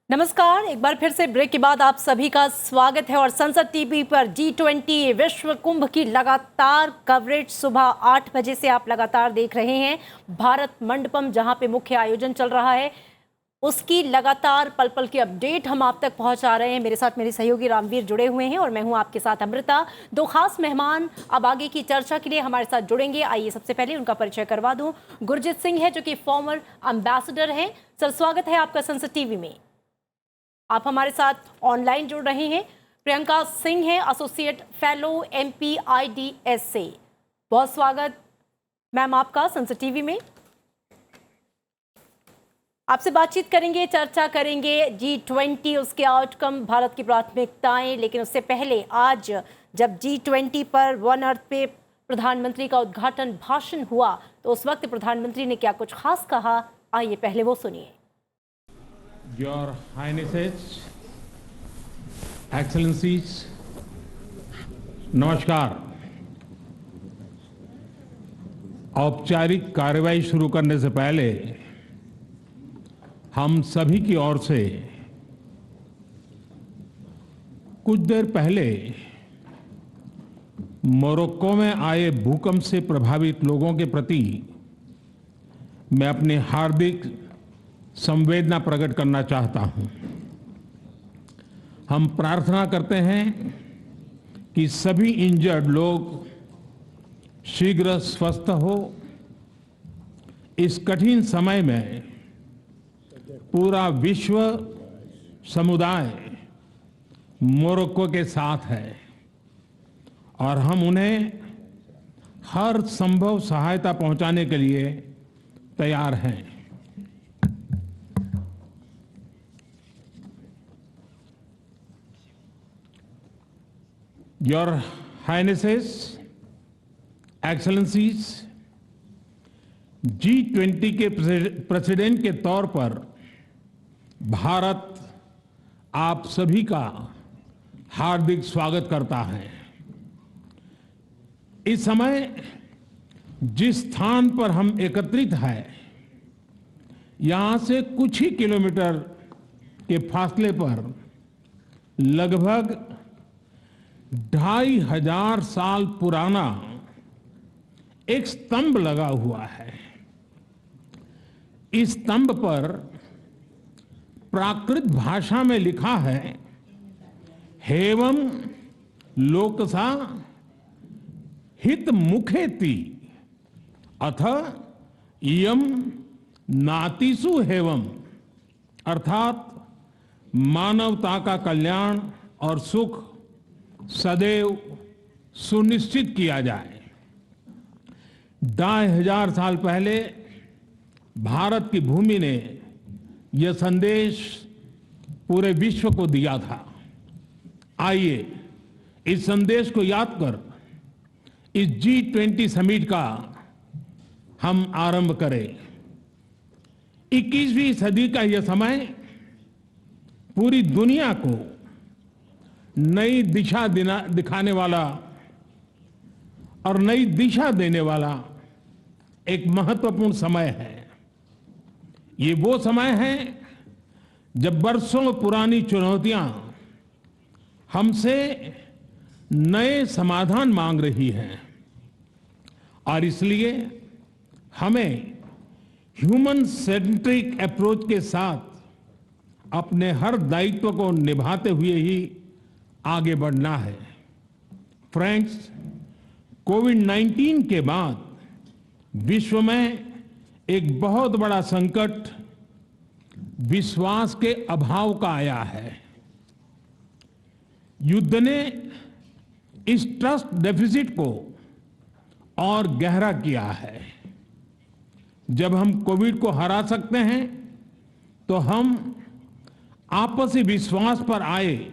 नमस्कार। एक बार फिर से ब्रेक के बाद आप सभी का स्वागत है और संसद टीवी पर G20 विश्व कुंभ की लगातार कवरेज सुबह 8 बजे से आप लगातार देख रहे हैं। भारत मंडपम जहां पे मुख्य आयोजन चल रहा है उसकी लगातार पल पल की अपडेट हम आप तक पहुंचा रहे हैं। मेरे साथ मेरे सहयोगी रामवीर जुड़े हुए हैं और मैं हूं आपके साथ अमृता। दो खास मेहमान अब आगे की चर्चा के लिए हमारे साथ जुड़ेंगे। आइए सबसे पहले उनका परिचय करवा दूं। गुरजीत सिंह है जो कि फॉर्मर एम्बेसडर हैं। सर, स्वागत है आपका संसद टीवी में। आप हमारे साथ ऑनलाइन जुड़ रहे हैं। प्रियंका सिंह है, एसोसिएट फेलो MPIDS से। बहुत स्वागत मैम आपका संसद टीवी में। आपसे बातचीत करेंगे, चर्चा करेंगे G20, उसके आउटकम, भारत की प्राथमिकताएं। लेकिन उससे पहले आज जब G20 पर वन अर्थ पे प्रधानमंत्री का उद्घाटन भाषण हुआ तो उस वक्त प्रधानमंत्री ने क्या कुछ खास कहा, आइए पहले वो सुनिए। Your Highnesses, Excellencies, नमस्कार। औपचारिक कार्यवाही शुरू करने से पहले हम सभी की ओर से कुछ देर पहले मोरक्को में आए भूकंप से प्रभावित लोगों के प्रति मैं अपनी हार्दिक संवेदना प्रकट करना चाहता हूं। हम प्रार्थना करते हैं कि सभी इंजर्ड लोग शीघ्र स्वस्थ हो। इस कठिन समय में पूरा विश्व समुदाय मोरक्को के साथ है और हम उन्हें हर संभव सहायता पहुंचाने के लिए तैयार हैं। Your Highnesses, Excellencies, G20 के प्रेसिडेंट के तौर पर भारत आप सभी का हार्दिक स्वागत करता है। इस समय जिस स्थान पर हम एकत्रित हैं, यहां से कुछ ही किलोमीटर के फासले पर लगभग 2500 साल पुराना एक स्तंभ लगा हुआ है। इस स्तंभ पर प्राकृत भाषा में लिखा है, हेवम लोकसा हित मुखेति अथ इयम नातिसु हेवम, अर्थात मानवता का कल्याण और सुख सदैव सुनिश्चित किया जाए। 2500 साल पहले भारत की भूमि ने यह संदेश पूरे विश्व को दिया था। आइए इस संदेश को याद कर इस G20 समिट का हम आरंभ करें। 21वीं सदी का यह समय पूरी दुनिया को नई दिशा दिखाने वाला और नई दिशा देने वाला एक महत्वपूर्ण समय है। ये वो समय है जब बरसों पुरानी चुनौतियां हमसे नए समाधान मांग रही हैं और इसलिए हमें ह्यूमन सेंट्रिक अप्रोच के साथ अपने हर दायित्व को निभाते हुए ही आगे बढ़ना है। फ्रेंड्स, कोविड-19 के बाद विश्व में एक बहुत बड़ा संकट विश्वास के अभाव का आया है। युद्ध ने इस ट्रस्ट डेफिसिट को और गहरा किया है। जब हम कोविड को हरा सकते हैं तो हम आपसी विश्वास पर आए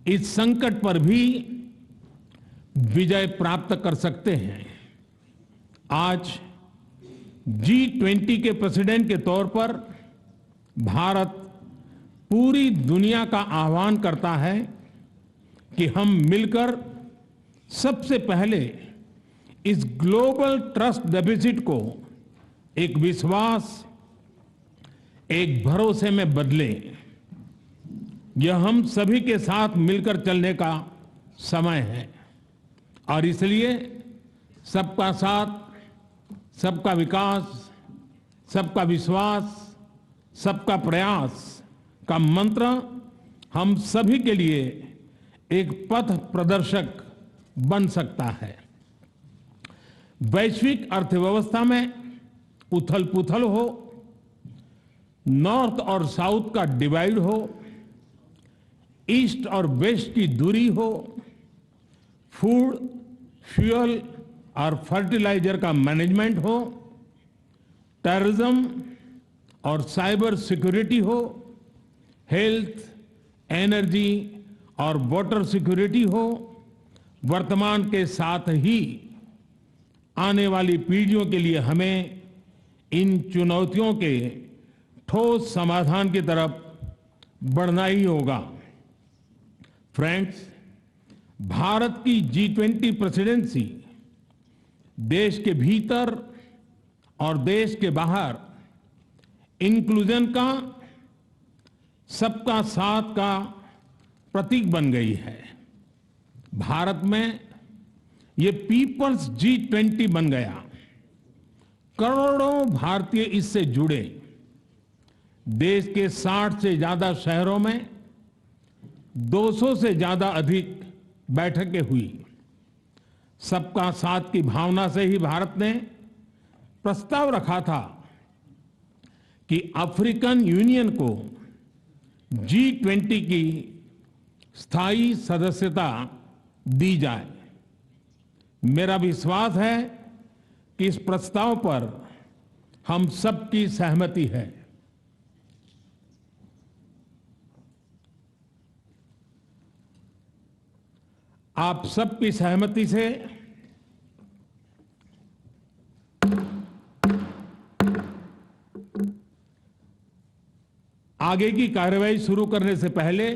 इस संकट पर भी विजय प्राप्त कर सकते हैं। आज G20 के प्रेसिडेंट के तौर पर भारत पूरी दुनिया का आह्वान करता है कि हम मिलकर सबसे पहले इस ग्लोबल ट्रस्ट डेफिसिट को एक विश्वास, एक भरोसे में बदलें। यह हम सभी के साथ मिलकर चलने का समय है और इसलिए सबका साथ, सबका विकास, सबका विश्वास, सबका प्रयास का मंत्र हम सभी के लिए एक पथ प्रदर्शक बन सकता है। वैश्विक अर्थव्यवस्था में उथल-पुथल हो, नॉर्थ और साउथ का डिवाइड हो, ईस्ट और वेस्ट की दूरी हो, फूड, फ्यूल और फर्टिलाइजर का मैनेजमेंट हो, टेररिज्म और साइबर सिक्योरिटी हो, हेल्थ, एनर्जी और वाटर सिक्योरिटी हो, वर्तमान के साथ ही आने वाली पीढ़ियों के लिए हमें इन चुनौतियों के ठोस समाधान की तरफ बढ़ना ही होगा। फ्रेंड्स, भारत की G20 प्रेसिडेंसी देश के भीतर और देश के बाहर इंक्लूजन का, सबका साथ का प्रतीक बन गई है। भारत में ये पीपल्स G20 बन गया। करोड़ों भारतीय इससे जुड़े। देश के 60 से ज्यादा शहरों में 200 से ज्यादा अधिक बैठकें हुई। सबका साथ की भावना से ही भारत ने प्रस्ताव रखा था कि अफ्रीकन यूनियन को G20 की स्थायी सदस्यता दी जाए। मेरा विश्वास है कि इस प्रस्ताव पर हम सबकी सहमति है। आप सबकी सहमति से आगे की कार्रवाई शुरू करने से पहले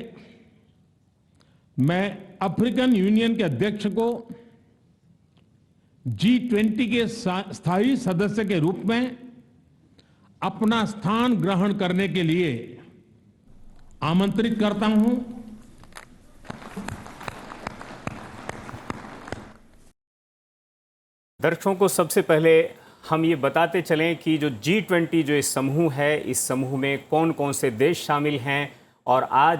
मैं अफ्रीकन यूनियन के अध्यक्ष को G20 के स्थायी सदस्य के रूप में अपना स्थान ग्रहण करने के लिए आमंत्रित करता हूं। दर्शकों को सबसे पहले हम ये बताते चलें कि जो G20 जो इस समूह है, इस समूह में कौन कौन से देश शामिल हैं और आज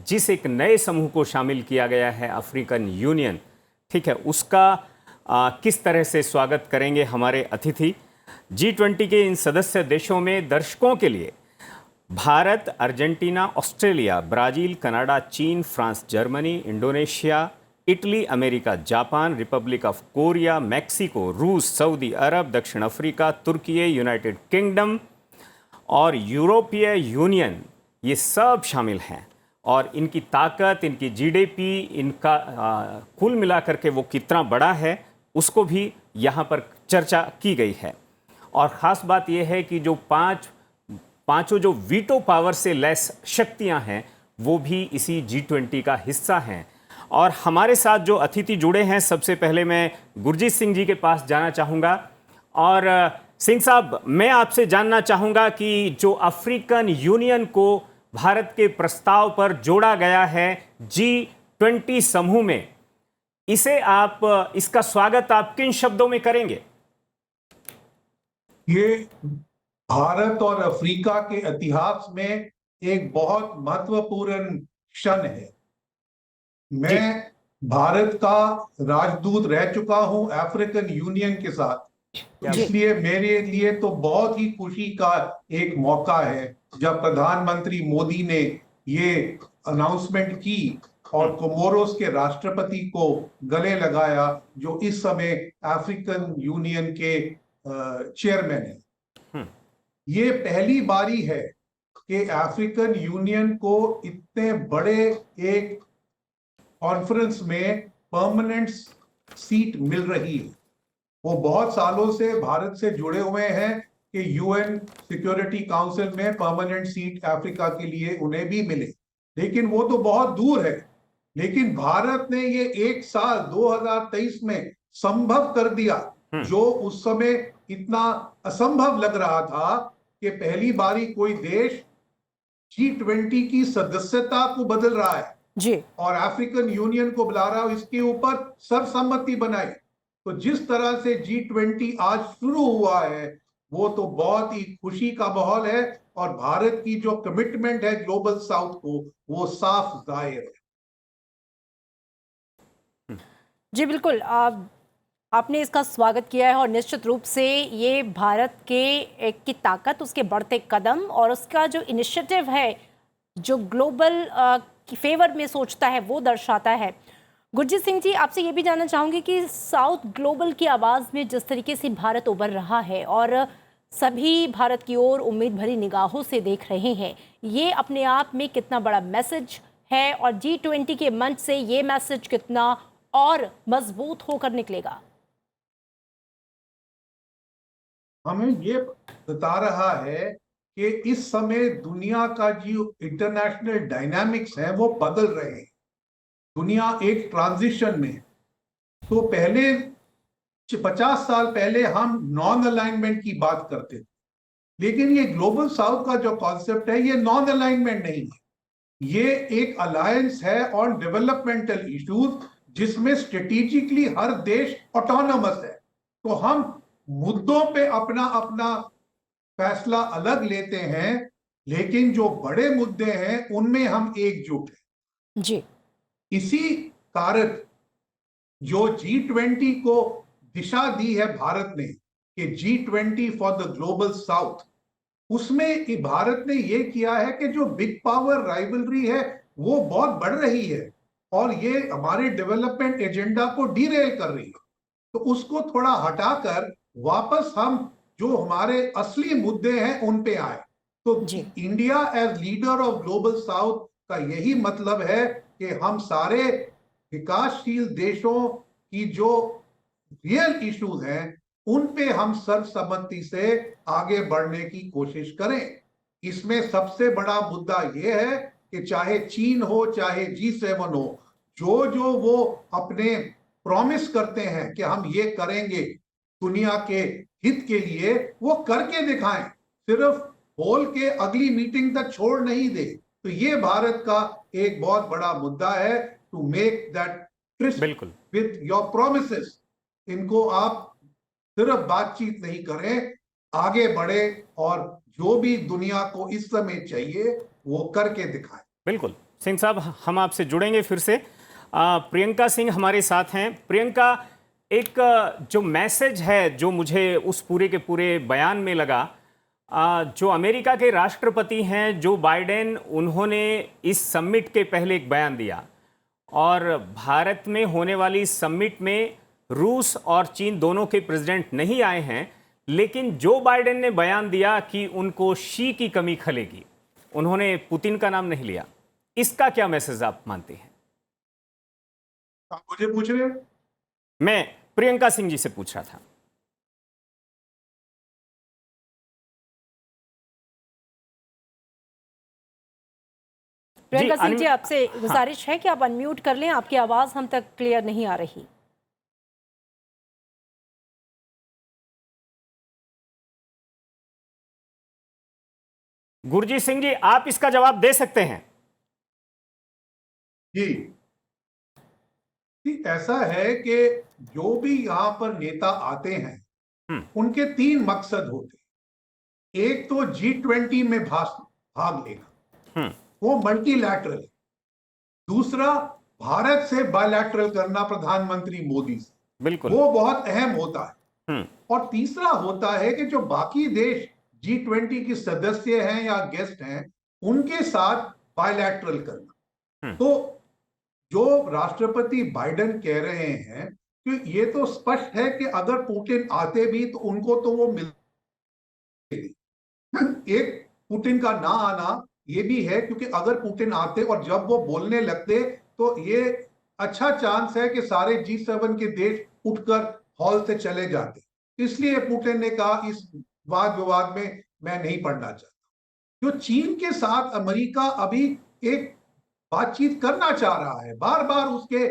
जिस एक नए समूह को शामिल किया गया है अफ्रीकन यूनियन, ठीक है, उसका किस तरह से स्वागत करेंगे हमारे अतिथि। G20 के इन सदस्य देशों में दर्शकों के लिए Bharat, Argentina, Australia, Brazil, Canada, चीन, France, Germany, Indonesia, Italy, America, Japan, Republic of Korea, Mexico, रूस, सऊदी अरब, दक्षिण अफ्रीका, तुर्की, यूनाइटेड किंगडम और यूरोपीय यूनियन, ये सब शामिल हैं। और इनकी ताकत, इनकी जीडीपी, इनका कुल मिलाकर के वो कितना बड़ा है, उसको भी यहाँ पर चर्चा की गई है। और ख़ास बात यह है कि जो पांचों जो वीटो पावर से लैस शक्तियाँ हैं, वो भी इसी G20 का हिस्सा हैं। और हमारे साथ जो अतिथि जुड़े हैं, सबसे पहले मैं गुरजीत सिंह जी के पास जाना चाहूँगा। और सिंह साहब, मैं आपसे जानना चाहूँगा कि जो अफ्रीकन यूनियन को भारत के प्रस्ताव पर जोड़ा गया है G20 समूह में, इसका स्वागत आप किन शब्दों में करेंगे? ये भारत और अफ्रीका के इतिहास में एक बहुत महत्वपूर्ण क्षण है। मैं भारत का राजदूत रह चुका हूं अफ्रीकन यूनियन के साथ, इसलिए मेरे लिए तो बहुत ही खुशी का एक मौका है जब प्रधानमंत्री मोदी ने ये अनाउंसमेंट की और कोमोरोस के राष्ट्रपति को गले लगाया, जो इस समय अफ्रीकन यूनियन के चेयरमैन है। ये पहली बारी है कि अफ्रीकन यूनियन को इतने बड़े एक कॉन्फ्रेंस में परमानेंट सीट मिल रही है। वो बहुत सालों से भारत से जुड़े हुए हैं कि यूएन सिक्योरिटी काउंसिल में परमानेंट सीट अफ्रीका के लिए उन्हें भी मिले, लेकिन वो तो बहुत दूर है। लेकिन भारत ने ये एक साल 2023 में संभव कर दिया, जो उस समय इतना असंभव लग रहा था कि पहली बारी कोई देश G20 की सदस्यता को बदल रहा है जी। और अफ्रीकन यूनियन को बुला रहा है, इसके ऊपर सर्वसम्मति बनाई। तो जिस तरह से G20 आज शुरू हुआ है वो तो बहुत ही खुशी का माहौल है और भारत की जो कमिटमेंट है ग्लोबल साउथ को वो साफ जाहिर है। जी बिल्कुल, आपने इसका स्वागत किया है और निश्चित रूप से ये भारत के की ताकत, उसके बढ़ते कदम और उसका जो इनिशिएटिव है जो ग्लोबल की फेवर में सोचता है वो दर्शाता है। गुरजीत सिंह जी, आपसे ये भी जानना चाहूँगी कि साउथ ग्लोबल की आवाज़ में जिस तरीके से भारत उभर रहा है और सभी भारत की ओर उम्मीद भरी निगाहों से देख रहे हैं, ये अपने आप में कितना बड़ा मैसेज है और G20 के मंच से ये मैसेज कितना और मजबूत होकर निकलेगा? हमें ये बता रहा है कि इस समय दुनिया का जो इंटरनेशनल डायनामिक्स है वो बदल रहे हैं। दुनिया एक ट्रांजिशन में, तो पहले 50 साल पहले हम नॉन अलाइनमेंट की बात करते थे, लेकिन ये ग्लोबल साउथ का जो कॉन्सेप्ट है ये नॉन अलाइनमेंट नहीं है, ये एक अलायंस है ऑन डेवलपमेंटल इश्यूज जिसमें स्ट्रेटेजिकली हर देश ऑटोनोमस है। तो हम मुद्दों पे अपना अपना फैसला अलग लेते हैं, लेकिन जो बड़े मुद्दे हैं उनमें हम एकजुट हैं। जी। इसी कारण जो G20 को दिशा दी है भारत ने कि G20 for the global south, उसमें भारत ने यह किया है कि जो बिग पावर राइवलरी है वो बहुत बढ़ रही है और ये हमारे डेवलपमेंट एजेंडा को डीरेल कर रही है। तो उसको थोड़ा हटाकर वापस हम जो हमारे असली मुद्दे हैं उन पे आए। तो India as leader of global south का यही मतलब है कि हम सारे विकासशील देशों की जो रियल इश्यूज हैं उन पे हम सर्वसम्मति से आगे बढ़ने की कोशिश करें। इसमें सबसे बड़ा मुद्दा यह है कि चाहे चीन हो चाहे G7 हो, जो वो अपने प्रॉमिस करते हैं कि हम ये करेंगे दुनिया के हित के लिए, वो करके दिखाएं, सिर्फ बोल के अगली मीटिंग तक छोड़ नहीं दे। तो ये भारत का एक बहुत बड़ा मुद्दा है, to make that tryst with your promises. इनको आप सिर्फ बातचीत नहीं करें, आगे बढ़े और जो भी दुनिया को इस समय चाहिए वो करके दिखाएं। बिल्कुल सिंह साहब, हम आपसे जुड़ेंगे फिर से। प्रियंका सिंह हमारे साथ हैं। प्रियंका, एक जो मैसेज है जो मुझे उस पूरे के पूरे बयान में लगा, जो अमेरिका के राष्ट्रपति हैं जो बाइडेन, उन्होंने इस समिट के पहले एक बयान दिया और भारत में होने वाली समिट में रूस और चीन दोनों के प्रेसिडेंट नहीं आए हैं, लेकिन जो बाइडेन ने बयान दिया कि उनको शी की कमी खलेगी, उन्होंने पुतिन का नाम नहीं लिया। इसका क्या मैसेज आप मानते हैं? आप मुझे पूछ रहे हो? मैं प्रियंका सिंह जी से पूछ रहा था। प्रियंका सिंह जी, आपसे गुजारिश है कि आप अनम्यूट कर लें, आपकी आवाज हम तक क्लियर नहीं आ रही। गुरजीत सिंह जी, आप इसका जवाब दे सकते हैं। जी, ऐसा है कि जो भी यहां पर नेता आते हैं उनके 3 मकसद होते हैं। एक तो G20 में भाग लेना, वो मल्टीलैटरल। दूसरा, भारत से बायलैटरल करना प्रधानमंत्री मोदी से, बिल्कुल, वो बहुत अहम होता है। और तीसरा होता है कि जो बाकी देश G20 के सदस्य हैं या गेस्ट हैं उनके साथ बायलैटरल करना। तो जो राष्ट्रपति बाइडेन कह रहे हैं कि ये तो स्पष्ट है कि अगर पुतिन आते भी तो उनको तो वो मिल, एक पुतिन का ना आना ये भी है क्योंकि अगर पुतिन आते और जब वो बोलने लगते तो ये अच्छा चांस है कि सारे G7 के देश उठकर हॉल से चले जाते। इसलिए पुतिन ने कहा इस वाद विवाद में मैं नहीं पड़ना चाहता। जो चीन के साथ अमेरिका अभी एक बातचीत करना चाह रहा है, बार बार उसके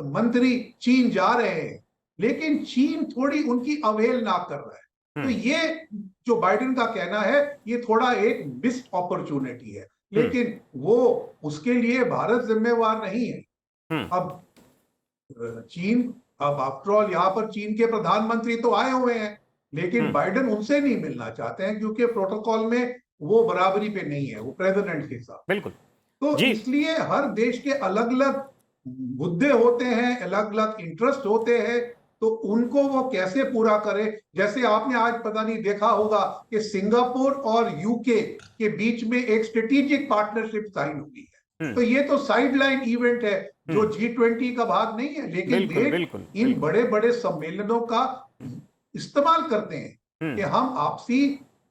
मंत्री चीन जा रहे हैं, लेकिन चीन थोड़ी उनकी अवहेलना कर रहा है। तो ये जो बाइडेन का कहना है ये थोड़ा एक मिस्ड अपॉर्चुनिटी है, लेकिन वो उसके लिए भारत जिम्मेवार नहीं है। अब चीन, अब आफ्टर ऑल यहाँ पर चीन के प्रधानमंत्री तो आए हुए हैं, लेकिन बाइडेन उनसे नहीं मिलना चाहते हैं क्योंकि प्रोटोकॉल में वो बराबरी पे नहीं है, वो प्रेसिडेंट के साथ। बिल्कुल तो जी। इसलिए हर देश के अलग अलग मुद्दे होते हैं, अलग अलग इंटरेस्ट होते हैं, तो उनको वो कैसे पूरा करे। जैसे आपने आज पता नहीं देखा होगा कि सिंगापुर और यूके के बीच में एक स्ट्रेटेजिक पार्टनरशिप साइन हुई है। तो ये तो साइडलाइन इवेंट है जो G20 का भाग नहीं है, लेकिन वे इन बड़े बड़े सम्मेलनों का इस्तेमाल करते हैं कि हम आपसी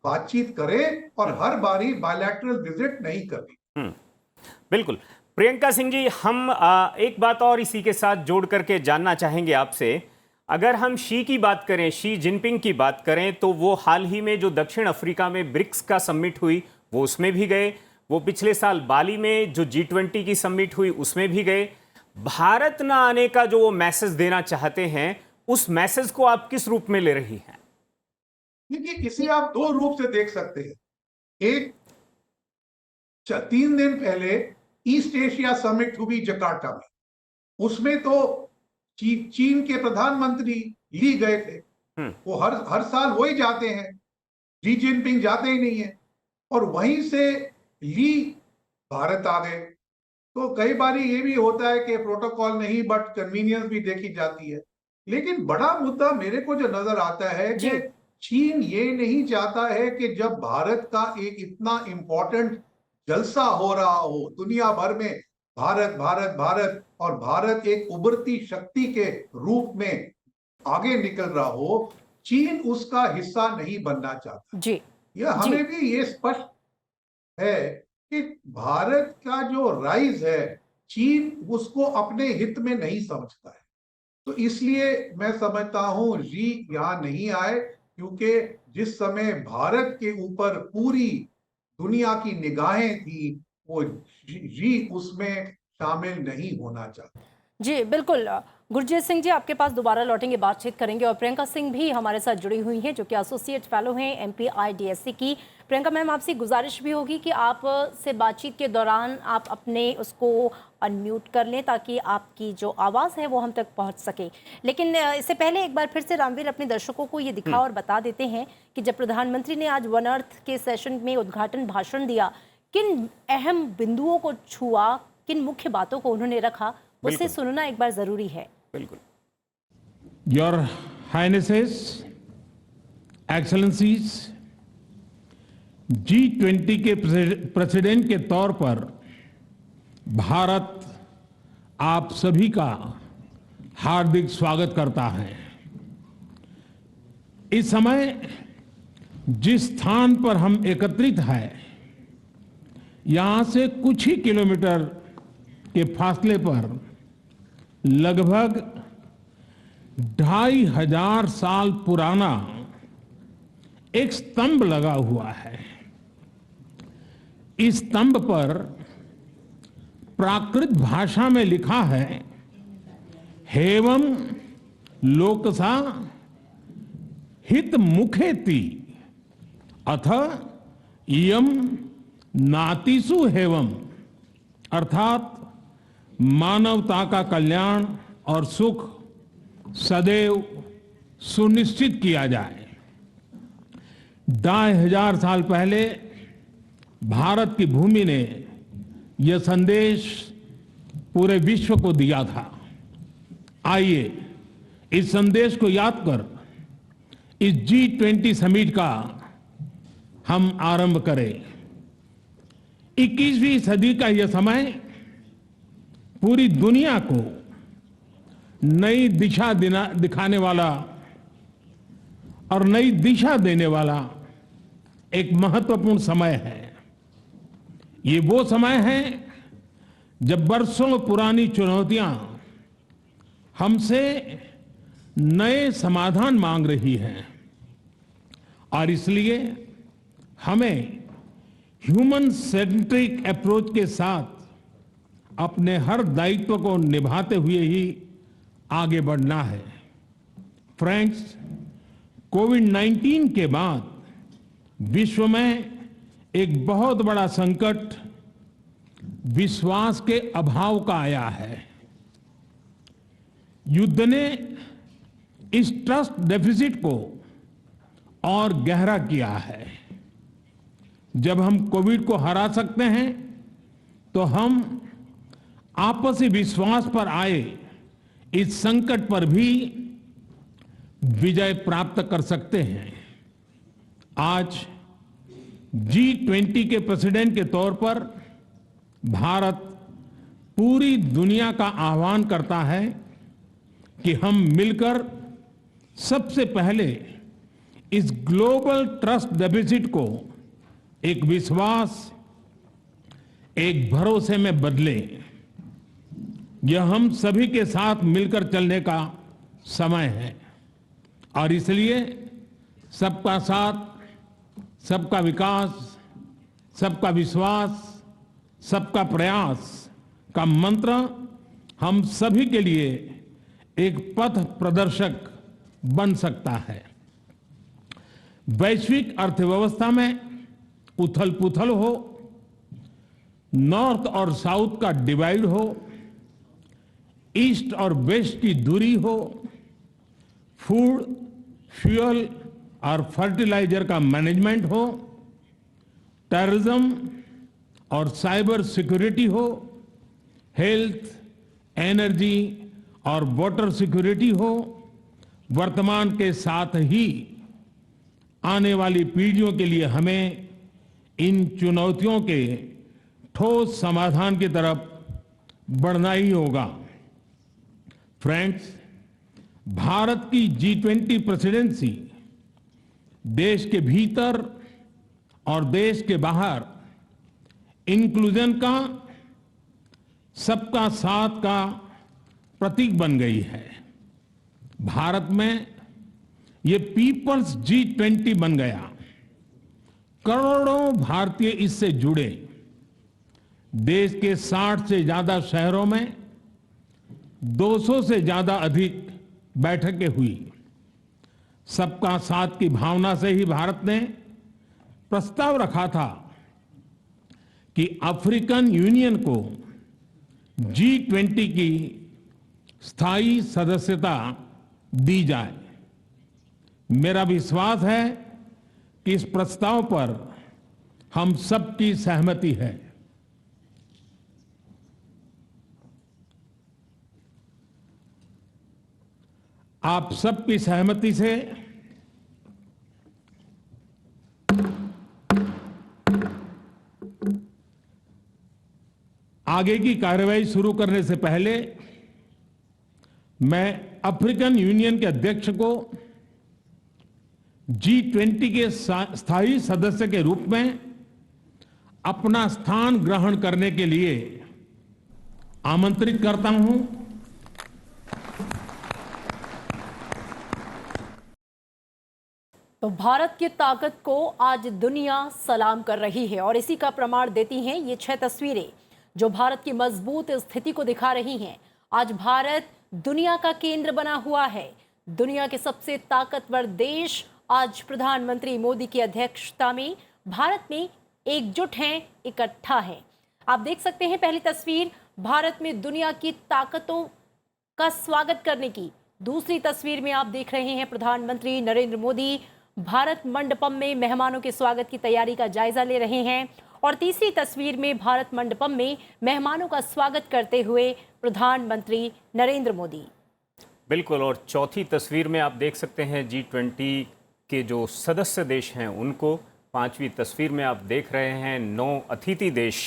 बातचीत करें और हर बारी बायलैटरल विजिट नहीं करनी। बिल्कुल। प्रियंका सिंह जी, हम एक बात और इसी के साथ जोड़ करके जानना चाहेंगे आपसे। अगर हम शी की बात करें, शी जिनपिंग की बात करें, तो वो हाल ही में जो दक्षिण अफ्रीका में ब्रिक्स का समिट हुई वो उसमें भी गए। वो पिछले साल बाली में जो G20 की समिट हुई उसमें भी गए। भारत ना आने का जो वो मैसेज देना चाहते हैं, उस मैसेज को आप किस रूप में ले रही हैं? देखिए, इसे आप दो रूप से देख सकते हैं। एक, 3 दिन पहले ईस्ट एशिया समिट हुई जकार्ता में, उसमें तो चीन के प्रधानमंत्री ली गए थे। वो हर साल वही जाते हैं, शी जिनपिंग जाते ही नहीं है, और वहीं से ली भारत आ गए। तो कई बार ये भी होता है कि प्रोटोकॉल नहीं बट कन्वीनियंस भी देखी जाती है। लेकिन बड़ा मुद्दा मेरे को जो नजर आता है कि चीन ये नहीं चाहता है कि जब भारत का एक इतना इंपॉर्टेंट जलसा हो रहा हो दुनिया भर में, भारत भारत भारत, और भारत एक उभरती शक्ति के रूप में आगे निकल रहा हो, चीन उसका हिस्सा नहीं बनना चाहता जी। यह हमें भी ये स्पष्ट है कि भारत का जो राइज है, चीन उसको अपने हित में नहीं समझता है। तो इसलिए मैं समझता हूं शी यहां नहीं आए, क्योंकि जिस समय भारत के ऊपर पूरी दुनिया की निगाहें थी, वो शी उसमें शामिल नहीं होना चाहता। जी बिल्कुल। गुरजीत सिंह जी, आपके पास दोबारा लौटेंगे, बातचीत करेंगे। और प्रियंका सिंह भी हमारे साथ जुड़ी हुई हैं, जो कि एसोसिएट फेलो हैं MPIDSC की। प्रियंका मैम, आपसे गुजारिश भी होगी कि आप से बातचीत के दौरान आप अपने उसको अनम्यूट कर लें ताकि आपकी जो आवाज़ है वो हम तक पहुंच सके। लेकिन इससे पहले एक बार फिर से रामवीर अपने दर्शकों को ये दिखा और बता देते हैं कि जब प्रधानमंत्री ने आज वन अर्थ के सेशन में उद्घाटन भाषण दिया, किन अहम बिंदुओं को छुआ, किन मुख्य बातों को उन्होंने रखा, उसे सुनना एक बार जरूरी है। बिल्कुल। योर हाइनेसेस, एक्सेलेंसीज, G20 के प्रेसिडेंट के तौर पर भारत आप सभी का हार्दिक स्वागत करता है। इस समय जिस स्थान पर हम एकत्रित हैं, यहां से कुछ ही किलोमीटर के फासले पर लगभग 2500 साल पुराना एक स्तंभ लगा हुआ है। इस स्तंभ पर प्राकृत भाषा में लिखा है, हेवम लोकसा हित मुखेति अथ इयम नातिसु हेवम, अर्थात मानवता का कल्याण और सुख सदैव सुनिश्चित किया जाए। 2500 साल पहले भारत की भूमि ने यह संदेश पूरे विश्व को दिया था। आइए इस संदेश को याद कर इस G20 समिट का हम आरंभ करें। 21वीं सदी का यह समय पूरी दुनिया को नई दिशा दिखाने वाला और नई दिशा देने वाला एक महत्वपूर्ण समय है। ये वो समय है जब बरसों पुरानी चुनौतियां हमसे नए समाधान मांग रही हैं, और इसलिए हमें ह्यूमन सेंट्रिक अप्रोच के साथ अपने हर दायित्व को निभाते हुए ही आगे बढ़ना है। फ्रेंड्स, कोविड-19 के बाद विश्व में एक बहुत बड़ा संकट विश्वास के अभाव का आया है। युद्ध ने इस ट्रस्ट डेफिसिट को और गहरा किया है। जब हम कोविड को हरा सकते हैं तो हम आपसी विश्वास पर आए इस संकट पर भी विजय प्राप्त कर सकते हैं। आज G20 के प्रेसिडेंट के तौर पर भारत पूरी दुनिया का आह्वान करता है कि हम मिलकर सबसे पहले इस ग्लोबल ट्रस्ट डेफिसिट को एक विश्वास, एक भरोसे में बदलें। यह हम सभी के साथ मिलकर चलने का समय है और इसलिए सबका साथ, सबका विकास, सबका विश्वास, सबका प्रयास का मंत्र हम सभी के लिए एक पथ प्रदर्शक बन सकता है। वैश्विक अर्थव्यवस्था में उथल-पुथल हो, नॉर्थ और साउथ का डिवाइड हो, ईस्ट और वेस्ट की दूरी हो, फूड, फ्यूल और फर्टिलाइजर का मैनेजमेंट हो, टेररिज्म और साइबर सिक्योरिटी हो, हेल्थ, एनर्जी और वाटर सिक्योरिटी हो, वर्तमान के साथ ही आने वाली पीढ़ियों के लिए हमें इन चुनौतियों के ठोस समाधान की तरफ बढ़ना ही होगा। फ्रेंड्स, भारत की G20 प्रेसिडेंसी देश के भीतर और देश के बाहर इंक्लूजन का, सबका साथ का प्रतीक बन गई है। भारत में ये पीपल्स G20 बन गया। करोड़ों भारतीय इससे जुड़े। देश के 60 से ज्यादा शहरों में 200 से ज्यादा अधिक बैठकें हुई। सबका साथ की भावना से ही भारत ने प्रस्ताव रखा था कि अफ्रीकन यूनियन को G20 की स्थायी सदस्यता दी जाए। मेरा विश्वास है कि इस प्रस्ताव पर हम सबकी सहमति है। आप सबकी सहमति से आगे की कार्यवाही शुरू करने से पहले मैं अफ्रीकन यूनियन के अध्यक्ष को G20 के स्थायी सदस्य के रूप में अपना स्थान ग्रहण करने के लिए आमंत्रित करता हूं। तो भारत की ताकत को आज दुनिया सलाम कर रही है और इसी का प्रमाण देती हैं ये 6 तस्वीरें जो भारत की मजबूत स्थिति को दिखा रही हैं। आज भारत दुनिया का केंद्र बना हुआ है। दुनिया के सबसे ताकतवर देश आज प्रधानमंत्री मोदी की अध्यक्षता में भारत में एकजुट हैं, इकट्ठा हैं। आप देख सकते हैं पहली तस्वीर भारत में दुनिया की ताकतों का स्वागत करने की। दूसरी तस्वीर में आप देख रहे हैं प्रधानमंत्री नरेंद्र मोदी भारत मंडपम में मेहमानों के स्वागत की तैयारी का जायजा ले रहे हैं और तीसरी तस्वीर में भारत मंडपम में मेहमानों का स्वागत करते हुए प्रधानमंत्री नरेंद्र मोदी। बिल्कुल। और चौथी तस्वीर में आप देख सकते हैं G20 के जो सदस्य देश हैं उनको। पांचवी तस्वीर में आप देख रहे हैं 9 अतिथि देश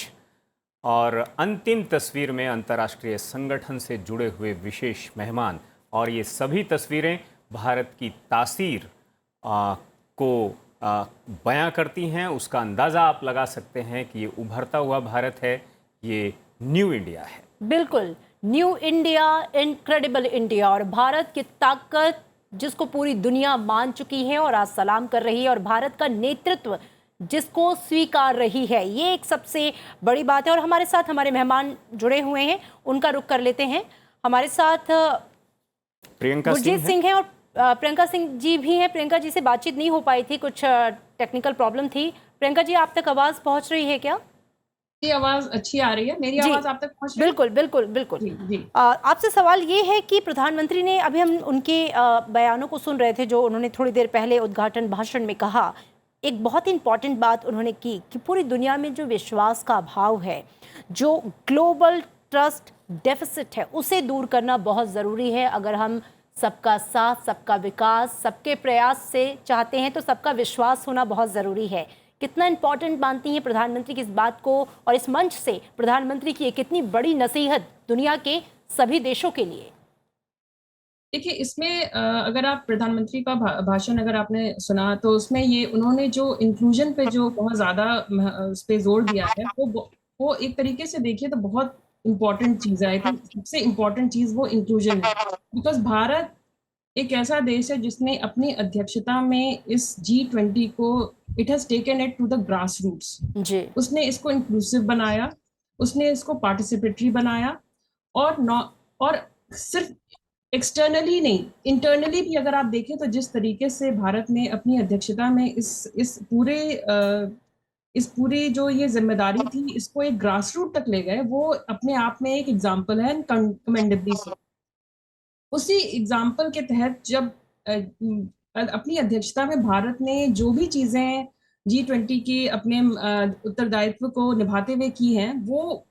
और अंतिम तस्वीर में अंतर्राष्ट्रीय संगठन से जुड़े हुए विशेष मेहमान। और ये सभी तस्वीरें भारत की तासीर को बयां करती हैं। उसका अंदाज़ा आप लगा सकते हैं कि ये उभरता हुआ भारत है, ये न्यू इंडिया है। बिल्कुल, न्यू इंडिया, इनक्रेडिबल इंडिया और भारत की ताकत जिसको पूरी दुनिया मान चुकी है और आज सलाम कर रही है और भारत का नेतृत्व जिसको स्वीकार रही है, ये एक सबसे बड़ी बात है। और हमारे साथ हमारे मेहमान जुड़े हुए हैं, उनका रुख कर लेते हैं। हमारे साथ प्रियंका गुरजीत सिंह है और प्रियंका सिंह जी भी हैं। प्रियंका जी से बातचीत नहीं हो पाई थी, कुछ टेक्निकल प्रॉब्लम थी। प्रियंका जी, आप तक आवाज़ पहुंच रही है क्या? की आवाज अच्छी आ रही है? मेरी जी, आवाज आप तक पहुंच रही है? बिल्कुल बिल्कुल बिल्कुल। जी जी। आपसे सवाल ये है कि प्रधानमंत्री ने, अभी हम उनके बयानों को सुन रहे थे जो उन्होंने थोड़ी देर पहले उद्घाटन भाषण में कहा। एक बहुत इंपॉर्टेंट बात उन्होंने की कि पूरी दुनिया में जो विश्वास का अभाव है, जो ग्लोबल ट्रस्ट डेफिसिट है, उसे दूर करना बहुत ज़रूरी है। अगर हम सबका साथ, सबका विकास, सबके प्रयास से चाहते हैं तो सबका विश्वास होना बहुत ज़रूरी है। कितना इम्पोर्टेंट मानती हैं प्रधानमंत्री की इस बात को, और इस मंच से प्रधानमंत्री की ये कितनी बड़ी नसीहत दुनिया के सभी देशों के लिए? देखिए, इसमें अगर आप प्रधानमंत्री का भाषण अगर आपने सुना, तो उसमें ये उन्होंने जो इंक्लूजन पे जो बहुत ज़्यादा उस पे जोर दिया है, वो एक तरीके से देखिए तो बहुत इम्पोर्टेंट चीज़ है। आई थिंक सबसे इम्पोर्टेंट चीज़ वो इंक्लूजन है। बिकॉज़ भारत एक ऐसा देश है जिसने अपनी अध्यक्षता में इस G20 को it has taken it to the grass roots. जी, उसने इसको इंक्लूसिव बनाया, उसने इसको पार्टिसिपेटरी बनाया, और और सिर्फ एक्सटर्नली नहीं, इंटरनली भी अगर आप देखें तो जिस तरीके से भारत ने अपनी अध्यक्षता में इस पूरी जो ये जिम्मेदारी थी, इसको एक ग्रास रूट तक ले गए, वो अपने आप में एक एग्जाम्पल है, कमेंडेबली सो। उसी एग्जाम्पल के तहत जब अपनी अध्यक्षता में भारत ने जो भी चीजें G20 के अपने उत्तरदायित्व को निभाते हुए की हैं, वो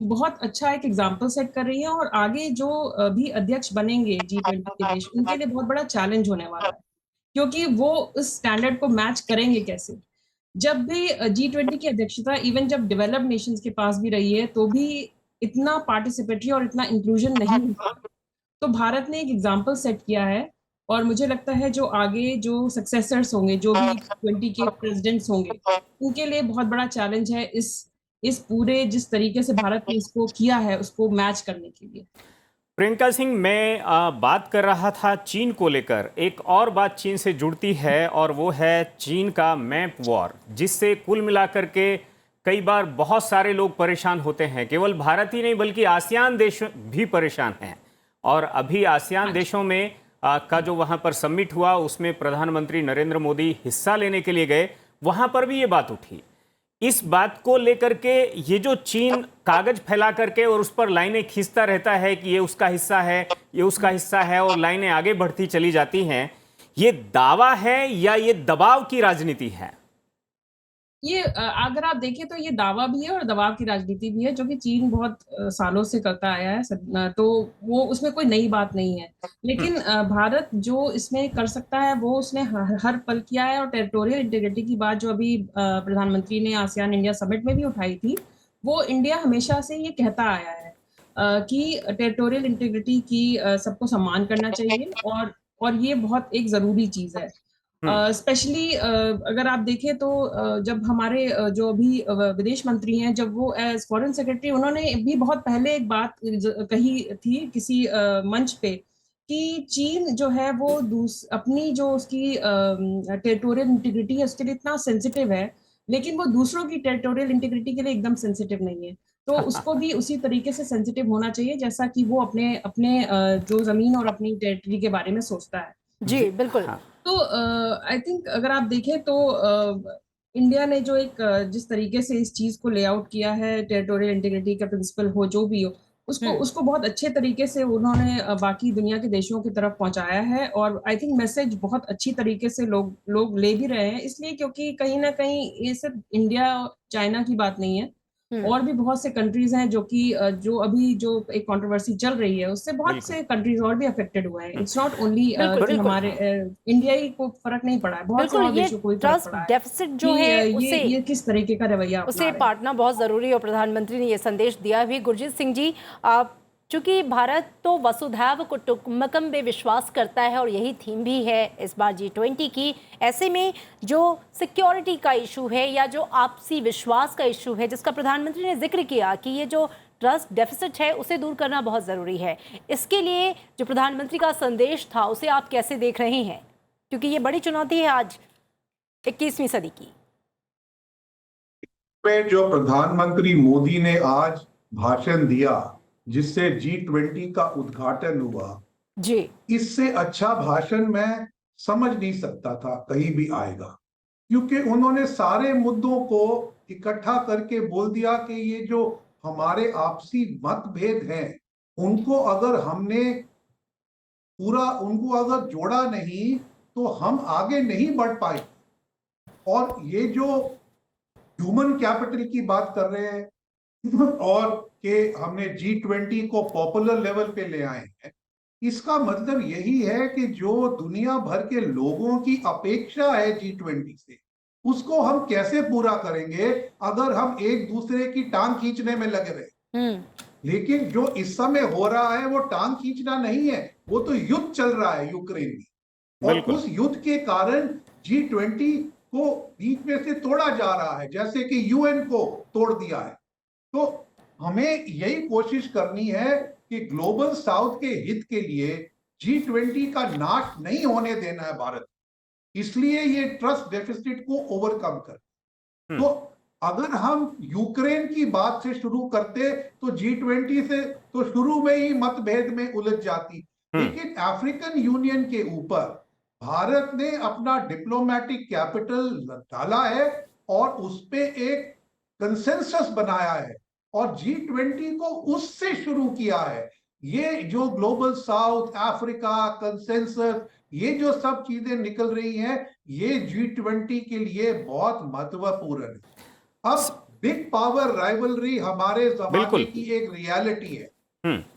बहुत अच्छा एक एग्जाम्पल सेट कर रही है, और आगे जो भी अध्यक्ष बनेंगे G20 के देश, उनके लिए बहुत बड़ा चैलेंज होने वाला है, क्योंकि वो उस स्टैंडर्ड को मैच करेंगे कैसे। जब भी G20 की अध्यक्षता इवन जब डेवलप्ड नेशंस के पास भी रही है, तो भी इतना पार्टिसिपेटरी और इतना इंक्लूजन नहीं हुआ। तो भारत ने एक एग्जाम्पल सेट किया है, और मुझे लगता है जो आगे जो सक्सेसर्स होंगे, जो भी 20 के प्रेसिडेंट्स होंगे, उनके लिए बहुत बड़ा चैलेंज है इस पूरे जिस तरीके से भारत ने इसको किया है, उसको मैच करने के लिए। प्रियंका सिंह, मैं बात कर रहा था चीन को लेकर। एक और बात चीन से जुड़ती है और वो है चीन का मैप वॉर, जिससे कुल मिलाकर के कई बार बहुत सारे लोग परेशान होते हैं। केवल भारत ही नहीं बल्कि आसियान देश भी परेशान हैं। और अभी आसियान देशों में का जो वहाँ पर समिट हुआ, उसमें प्रधानमंत्री नरेंद्र मोदी हिस्सा लेने के लिए गए, वहाँ पर भी ये बात उठी। इस बात को लेकर के ये जो चीन कागज फैला करके और उस पर लाइनें खींचता रहता है कि ये उसका हिस्सा है, ये उसका हिस्सा है, और लाइनें आगे बढ़ती चली जाती हैं, ये दावा है या ये दबाव की राजनीति है? ये अगर आप देखें तो ये दावा भी है और दबाव की राजनीति भी है, जो कि चीन बहुत सालों से करता आया है। तो वो उसमें कोई नई बात नहीं है। लेकिन भारत जो इसमें कर सकता है, वो उसने हर पल किया है। और टेरिटोरियल इंटीग्रिटी की बात जो अभी प्रधानमंत्री ने आसियान इंडिया समिट में भी उठाई थी, वो इंडिया हमेशा से ये कहता आया है कि टेरिटोरियल इंटीग्रिटी की सबको सम्मान करना चाहिए, और ये बहुत एक ज़रूरी चीज़ है। स्पेशली अगर आप देखें तो जब हमारे जो अभी विदेश मंत्री हैं, जब वो एज फॉरेन सेक्रेटरी, उन्होंने भी बहुत पहले एक बात कही थी किसी मंच पे, कि चीन जो है वो अपनी जो उसकी टेरिटोरियल इंटीग्रिटी है, उसके लिए इतना सेंसिटिव है, लेकिन वो दूसरों की टेरिटोरियल इंटीग्रिटी के लिए एकदम सेंसिटिव नहीं है। तो उसको भी उसी तरीके से सेंसिटिव होना चाहिए, जैसा कि वो अपने अपने जो जमीन और अपनी टेरिटरी के बारे में सोचता है। जी, बिल्कुल। तो आई थिंक अगर आप देखें तो इंडिया ने जो एक जिस तरीके से इस चीज को लेआउट किया है, टेरिटोरियल इंटीग्रिटी का प्रिंसिपल हो जो भी हो, उसको बहुत अच्छे तरीके से उन्होंने बाकी दुनिया के देशों की तरफ पहुंचाया है। और आई थिंक मैसेज बहुत अच्छी तरीके से लोग ले भी रहे हैं, इसलिए क्योंकि कहीं ना कहीं ये सिर्फ इंडिया चाइना की बात नहीं है, और भी बहुत से कंट्रीज हैं जो कि जो अभी जो एक कंट्रोवर्सी चल रही है, उससे बहुत से कंट्रीज और भी अफेक्टेड हुए हैं। इट्स नॉट ओनली कि हमारे इंडिया ही को फर्क नहीं पड़ा है, बहुत से और देशों को भी फर्क ट्रस्ट पड़ा है डेफिसिट जो कि है ये किस तरीके का रवैया अपना उसे रहे हैं। पाटना बहुत ज़रूरी है, और प्रधानमंत्री ने ये संदेश दिया भी। गुरजीत सिंह जी, चूंकि भारत तो वसुधैव कुटुंबकम में विश्वास करता है, और यही थीम भी है इस बार G20 की, ऐसे में जो सिक्योरिटी का इशू है या जो आपसी विश्वास का इशू है, जिसका प्रधानमंत्री ने जिक्र किया कि ये जो ट्रस्ट डेफिसिट है उसे दूर करना बहुत ज़रूरी है, इसके लिए जो प्रधानमंत्री का संदेश था उसे आप कैसे देख रहे हैं? क्योंकि ये बड़ी चुनौती है आज 21वीं सदी की। में जो प्रधानमंत्री मोदी ने आज भाषण दिया, जिससे G20 का उद्घाटन हुआ, जी, इससे अच्छा भाषण मैं समझ नहीं सकता था कहीं भी आएगा, क्योंकि उन्होंने सारे मुद्दों को इकट्ठा करके बोल दिया कि ये जो हमारे आपसी मतभेद हैं उनको अगर हमने पूरा उनको अगर जोड़ा नहीं तो हम आगे नहीं बढ़ पाए। और ये जो ह्यूमन कैपिटल की बात कर रहे हैं और कि हमने G20 को पॉपुलर लेवल पे ले आए हैं, इसका मतलब यही है कि जो दुनिया भर के लोगों की अपेक्षा है G20 से, उसको हम कैसे पूरा करेंगे अगर हम एक दूसरे की टांग खींचने में लगे रहे। लेकिन जो इस समय हो रहा है वो टांग खींचना नहीं है, वो तो युद्ध चल रहा है यूक्रेन में, और उस युद्ध के कारण G20 को बीच में से तोड़ा जा रहा है, जैसे कि UN को तोड़ दिया है। तो हमें यही कोशिश करनी है कि ग्लोबल साउथ के हित के लिए G20 का नाश नहीं होने देना है भारत, इसलिए ये ट्रस्ट डेफिसिट को ओवरकम कर। तो अगर हम यूक्रेन की बात से शुरू करते तो G20 से तो शुरू में ही मतभेद में उलझ जाती, लेकिन अफ्रीकन यूनियन के ऊपर भारत ने अपना डिप्लोमेटिक कैपिटल डाला है और उस पे एक कंसेंसस बनाया है और G20 को उससे शुरू किया है। ये जो ग्लोबल साउथ अफ्रीका कंसेंसस, ये जो सब चीजें निकल रही हैं, ये G20 के लिए बहुत महत्वपूर्ण है। अब बिग पावर राइवलरी हमारे जमाने की एक रियलिटी है,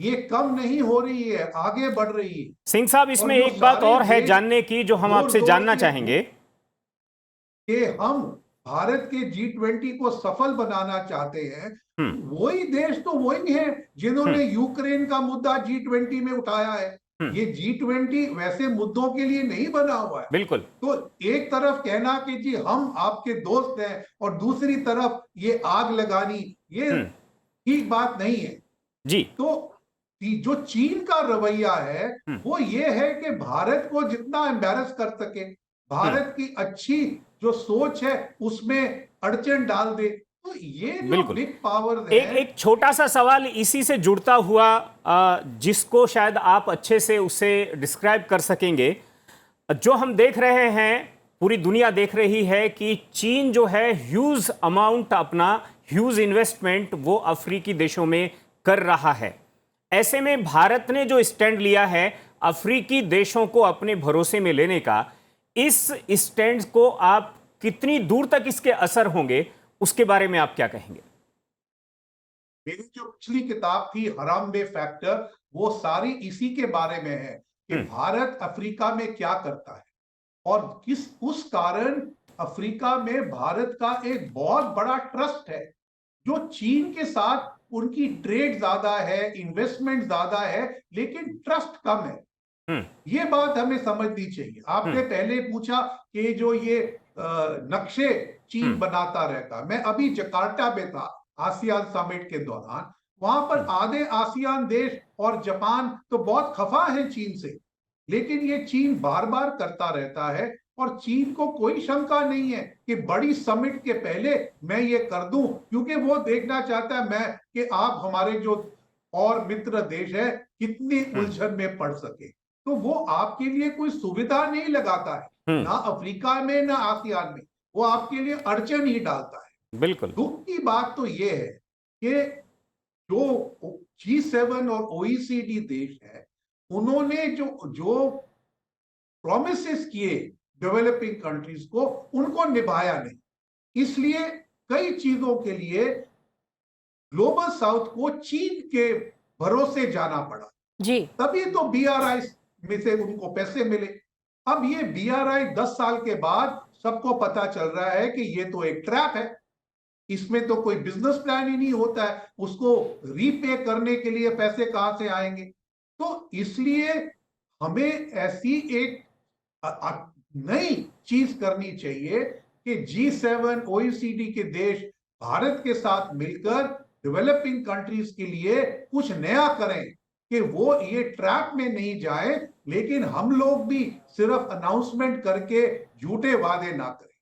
ये कम नहीं हो रही है, आगे बढ़ रही है। सिंह साहब, इसमें एक बात और है जानने की जो हम आपसे जानना चाहेंगे कि हम भारत के G20 को सफल बनाना चाहते हैं। वही देश तो वही है जिन्होंने यूक्रेन का मुद्दा G20 में उठाया है। ये G20 वैसे मुद्दों के लिए नहीं बना हुआ है। बिल्कुल। तो एक तरफ कहना कि जी हम आपके दोस्त हैं और दूसरी तरफ ये आग लगानी, ये ठीक बात नहीं है जी। तो जो चीन का रवैया है वो ये है कि भारत को जितना एम्बैरस कर सके, भारत की अच्छी जो सोच है उसमें अड़चन डाल दे। तो ये जो बिग पावर है, एक छोटा सा सवाल इसी से जुड़ता हुआ, जिसको शायद आप अच्छे से उसे डिस्क्राइब कर सकेंगे। जो हम देख रहे हैं, पूरी दुनिया देख रही है कि चीन जो है ह्यूज अमाउंट, अपना ह्यूज इन्वेस्टमेंट वो अफ्रीकी देशों में कर रहा है। ऐसे में भारत ने जो स्टैंड लिया है अफ्रीकी देशों को अपने भरोसे में लेने का, इस स्टैंड को आप कितनी दूर तक इसके असर होंगे, उसके बारे में आप क्या कहेंगे? मेरी जो पिछली किताब थी हरामबे फैक्टर, वो सारी इसी के बारे में है कि भारत अफ्रीका में क्या करता है और किस उस कारण अफ्रीका में भारत का एक बहुत बड़ा ट्रस्ट है। जो चीन के साथ उनकी ट्रेड ज्यादा है, इन्वेस्टमेंट ज्यादा है, लेकिन ट्रस्ट कम है। ये बात हमें समझनी चाहिए। आपने पहले पूछा कि जो ये नक्शे चीन बनाता रहता, मैं अभी जकार्ता में था आसियान समिट के दौरान, वहां पर आधे आसियान देश और जापान तो बहुत खफा है चीन से, लेकिन ये चीन बार बार करता रहता है और चीन को कोई शंका नहीं है कि बड़ी समिट के पहले मैं ये कर दूं, क्योंकि वो देखना चाहता है मैं कि आप हमारे जो और मित्र देश है कितनी उलझन में पड़ सके। तो वो आपके लिए कोई सुविधा नहीं लगाता है, ना अफ्रीका में ना आसियान में, वो आपके लिए अड़चन ही डालता है। बिल्कुल। दुख की बात तो ये है कि जो G7 और OECD देश है, उन्होंने जो प्रॉमिसेस किए डेवलपिंग कंट्रीज को, उनको निभाया नहीं। इसलिए कई चीजों के लिए ग्लोबल साउथ को चीन के भरोसे जाना पड़ा जी। तभी तो BRI में से उनको पैसे मिले। अब ये BRI 10 साल के बाद सबको पता चल रहा है कि ये तो एक ट्रैप है, इसमें तो कोई बिजनेस प्लान ही नहीं होता है, उसको रीपे करने के लिए पैसे कहां से आएंगे। तो इसलिए हमें ऐसी एक नई चीज करनी चाहिए कि G7 OECD के देश भारत के साथ मिलकर डेवलपिंग कंट्रीज के लिए कुछ नया करें कि वो ये ट्रैप में नहीं जाए, लेकिन हम लोग भी सिर्फ अनाउंसमेंट करके झूठे वादे ना करें।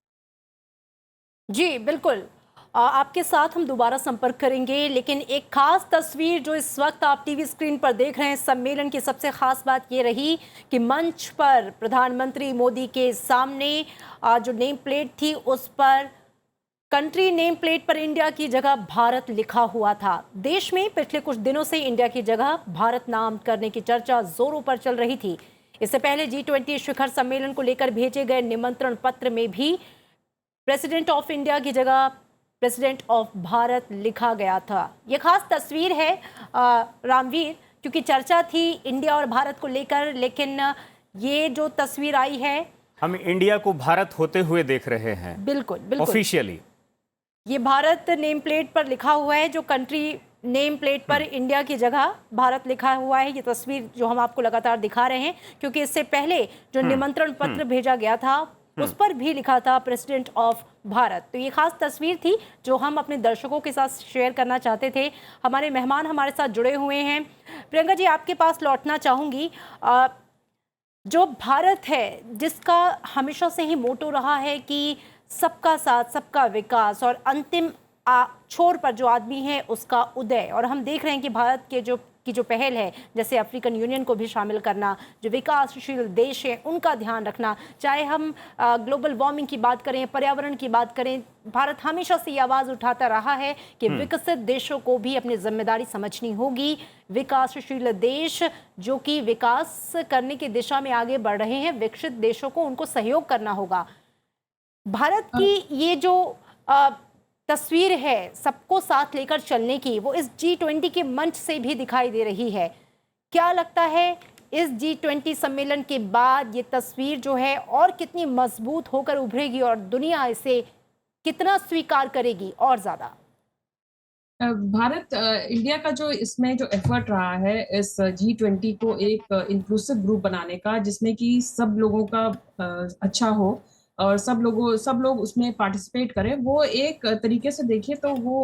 जी बिल्कुल, आपके साथ हम दोबारा संपर्क करेंगे, लेकिन एक खास तस्वीर जो इस वक्त आप टीवी स्क्रीन पर देख रहे हैं, सम्मेलन की सबसे खास बात ये रही कि मंच पर प्रधानमंत्री मोदी के सामने जो नेम प्लेट थी उस पर कंट्री नेम प्लेट पर इंडिया की जगह भारत लिखा हुआ था। देश में पिछले कुछ दिनों से इंडिया की जगह भारत नाम करने की चर्चा जोरों पर चल रही थी। इससे पहले G20 शिखर सम्मेलन को लेकर भेजे गए निमंत्रण पत्र में भी प्रेसिडेंट ऑफ इंडिया की जगह प्रेसिडेंट ऑफ भारत लिखा गया था। ये खास तस्वीर है रामवीर, क्योंकि चर्चा थी इंडिया और भारत को लेकर, लेकिन ये जो तस्वीर आई है, हम इंडिया को भारत होते हुए देख रहे हैं। बिल्कुल बिल्कुल ऑफिशियली ये भारत नेम प्लेट पर लिखा हुआ है। जो कंट्री नेम प्लेट पर इंडिया की जगह भारत लिखा हुआ है, ये तस्वीर जो हम आपको लगातार दिखा रहे हैं, क्योंकि इससे पहले जो निमंत्रण पत्र भेजा गया था उस पर भी लिखा था प्रेसिडेंट ऑफ भारत। तो ये खास तस्वीर थी जो हम अपने दर्शकों के साथ शेयर करना चाहते थे। हमारे मेहमान हमारे साथ जुड़े हुए हैं। प्रियंका जी, आपके पास लौटना चाहूंगी। जो भारत है, जिसका हमेशा से ही मोटो रहा है कि सबका साथ सबका विकास और अंतिम छोर पर जो आदमी है उसका उदय, और हम देख रहे हैं कि भारत के जो पहल है, जैसे अफ्रीकन यूनियन को भी शामिल करना, जो विकासशील देश है उनका ध्यान रखना, चाहे हम ग्लोबल वार्मिंग की बात करें, पर्यावरण की बात करें, भारत हमेशा से ये आवाज़ उठाता रहा है कि विकसित देशों को भी अपनी जिम्मेदारी समझनी होगी। विकासशील देश जो कि विकास करने की दिशा में आगे बढ़ रहे हैं, विकसित देशों को उनको सहयोग करना होगा। भारत की ये जो तस्वीर है सबको साथ लेकर चलने की, वो इस G20 के मंच से भी दिखाई दे रही है। क्या लगता है इस G20 सम्मेलन के बाद ये तस्वीर जो है और कितनी मजबूत होकर उभरेगी और दुनिया इसे कितना स्वीकार करेगी और ज्यादा? भारत इंडिया का जो इसमें जो एफर्ट रहा है इस G20 को एक इंक्लूसिव ग्रुप बनाने का, जिसमें कि सब लोगों का अच्छा हो और सब लोग उसमें पार्टिसिपेट करें, वो एक तरीके से देखिए तो वो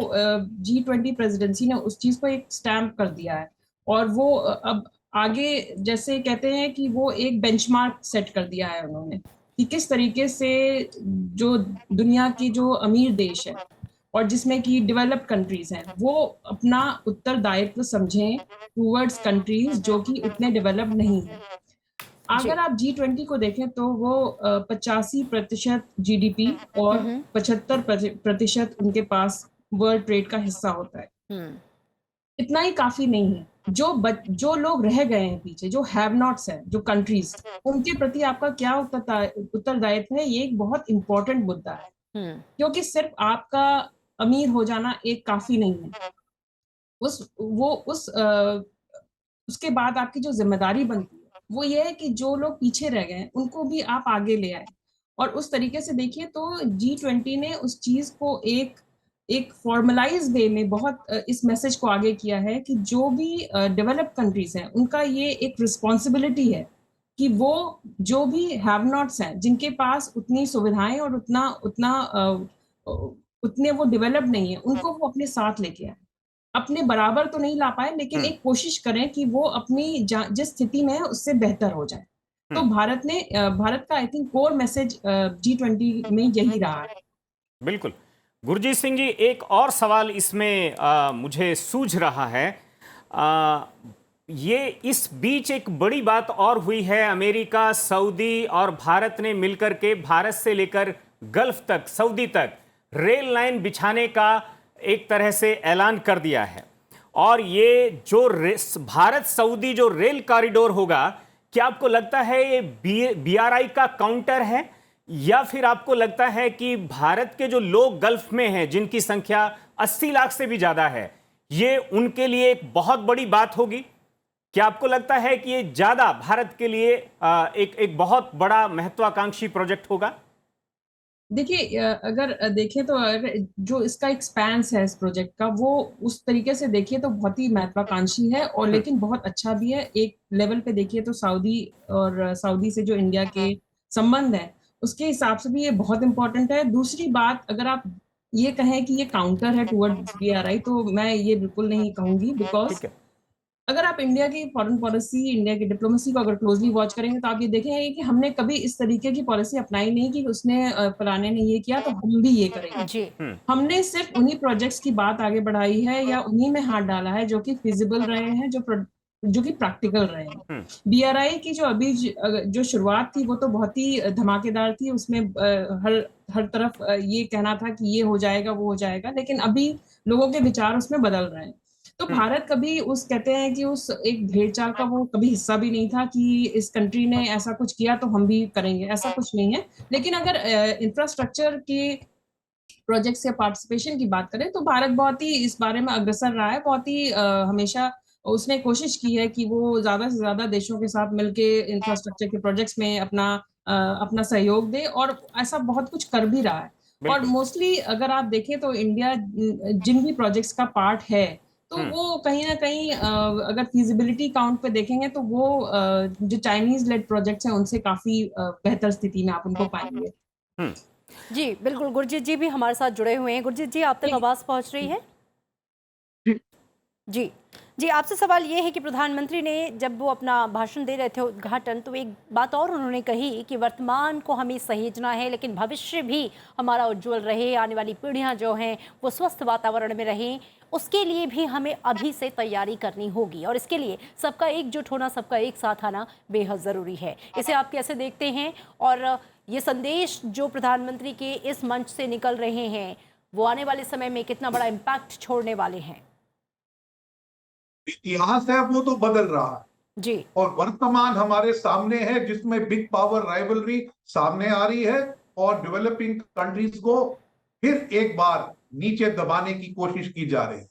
G20 प्रेसिडेंसी ने उस चीज को एक स्टैम्प कर दिया है। और वो अब आगे जैसे कहते हैं कि वो एक बेंचमार्क सेट कर दिया है उन्होंने कि किस तरीके से जो दुनिया की जो अमीर देश है और जिसमें कि डेवलप्ड कंट्रीज हैं, वो अपना उत्तरदायित्व समझें टूवर्ड्स कंट्रीज जो कि उतने डेवलप्ड नहीं है। अगर आप G20 को देखें तो वो 85% GDP और 75% उनके पास वर्ल्ड ट्रेड का हिस्सा होता है। इतना ही काफी नहीं है। जो लोग रह गए हैं पीछे, जो हैव नॉट्स हैं, जो कंट्रीज, उनके प्रति आपका क्या उत्तरदायित्व है, ये एक बहुत इंपॉर्टेंट मुद्दा है। क्योंकि सिर्फ आपका अमीर हो जाना एक काफी नहीं है। उसके बाद आपकी जो जिम्मेदारी बनती है वो ये है कि जो लोग पीछे रह गए उनको भी आप आगे ले आए। और उस तरीके से देखिए तो G20 ने उस चीज को एक फॉर्मलाइज वे में बहुत इस मैसेज को आगे किया है कि जो भी डेवलप्ड कंट्रीज हैं उनका ये एक रिस्पॉन्सिबिलिटी है कि वो जो भी हैव नॉट्स हैं, जिनके पास उतनी सुविधाएं और उतने वो डेवलप्ड नहीं है, उनको वो अपने साथ लेके आए। अपने बराबर तो नहीं ला पाए, लेकिन एक कोशिश करें कि वो अपनी जिस स्थिति में है उससे बेहतर हो जाए। तो भारत का I think core message G20 में यही रहा है। बिल्कुल। गुरजीत सिंह जी, एक और सवाल इसमें मुझे सूझ रहा है। ये इस बीच एक बड़ी बात और हुई है। अमेरिका, सऊदी और भारत ने मिलकर के भारत से लेकर गल्फ तक, सऊदी तक रेल लाइन बिछाने का एक तरह से ऐलान कर दिया है। और ये जो भारत सऊदी जो रेल कॉरिडोर होगा, क्या आपको लगता है ये BRI का काउंटर है, या फिर आपको लगता है कि भारत के जो लोग गल्फ में हैं, जिनकी संख्या 80 लाख से भी ज्यादा है, ये उनके लिए एक बहुत बड़ी बात होगी? क्या आपको लगता है कि ये ज्यादा भारत के लिए एक बहुत बड़ा महत्वाकांक्षी प्रोजेक्ट होगा? देखिए, अगर देखें तो अगर जो इसका एक्सपेंस है इस प्रोजेक्ट का, वो उस तरीके से देखिए तो बहुत ही महत्वाकांक्षी है और लेकिन बहुत अच्छा भी है। एक लेवल पे देखिए तो सऊदी से जो इंडिया के संबंध है उसके हिसाब से भी ये बहुत इंपॉर्टेंट है। दूसरी बात, अगर आप ये कहें कि ये काउंटर है टुवर्ड्स BRI, तो मैं ये बिल्कुल नहीं कहूंगी। बिकॉज अगर आप इंडिया की फॉरेन पॉलिसी, इंडिया की डिप्लोमेसी को अगर क्लोजली वॉच करेंगे तो आप ये देखेंगे कि हमने कभी इस तरीके की पॉलिसी अपनाई नहीं कि उसने फलाने ने ये किया तो हम भी ये करेंगे जी। हमने सिर्फ उन्हीं प्रोजेक्ट्स की बात आगे बढ़ाई है या उन्हीं में हाथ डाला है जो कि फिजिबल रहे हैं, जो जो कि प्रैक्टिकल रहे हैं। BRI की जो अभी जो शुरुआत थी वो तो बहुत ही धमाकेदार थी, उसमें हर तरफ ये कहना था कि ये हो जाएगा वो हो जाएगा, लेकिन अभी लोगों के विचार उसमें बदल रहे हैं। तो भारत कभी उस कहते हैं कि उस एक भेड़चाल का वो कभी हिस्सा भी नहीं था कि इस कंट्री ने ऐसा कुछ किया तो हम भी करेंगे, ऐसा कुछ नहीं है। लेकिन अगर इंफ्रास्ट्रक्चर के प्रोजेक्ट्स या पार्टिसिपेशन की बात करें तो भारत बहुत ही इस बारे में अग्रसर रहा है, बहुत ही हमेशा उसने कोशिश की है कि वो ज्यादा से ज्यादा देशों के साथ मिलके इंफ्रास्ट्रक्चर के प्रोजेक्ट्स में अपना सहयोग दे, और ऐसा बहुत कुछ कर भी रहा है। और मोस्टली अगर आप देखें तो इंडिया जिन भी प्रोजेक्ट्स का पार्ट है तो वो कहीं ना कहीं अगर फिजिबिलिटी काउंट पे देखेंगे तो वो जो चाइनीज लेड प्रोजेक्ट्स हैं उनसे काफी बेहतर स्थिति में आप उनको पाएंगे। जी बिल्कुल, गुरजीत जी भी हमारे साथ जुड़े हुए हैं। गुरजीत जी, आप तक आवाज़ पहुंच रही है? जी जी, आपसे सवाल ये है कि प्रधानमंत्री ने जब वो अपना भाषण दे रहे थे उद्घाटन, तो एक बात और उन्होंने कही कि वर्तमान को हमें सहेजना है, लेकिन भविष्य भी हमारा उज्जवल रहे, आने वाली पीढ़ियां जो हैं वो स्वस्थ वातावरण में रहें, उसके लिए भी हमें अभी से तैयारी करनी होगी, और इसके लिए सबका एकजुट होना, सबका एक साथ आना बेहद ज़रूरी है। इसे आप कैसे देखते हैं, और ये संदेश जो प्रधानमंत्री के इस मंच से निकल रहे हैं वो आने वाले समय में कितना बड़ा इम्पैक्ट छोड़ने वाले हैं? इतिहास है वो तो बदल रहा है जी, और वर्तमान हमारे सामने है जिसमें बिग पावर राइवलरी सामने आ रही है और डेवलपिंग कंट्रीज को फिर एक बार नीचे दबाने की कोशिश की जा रही है।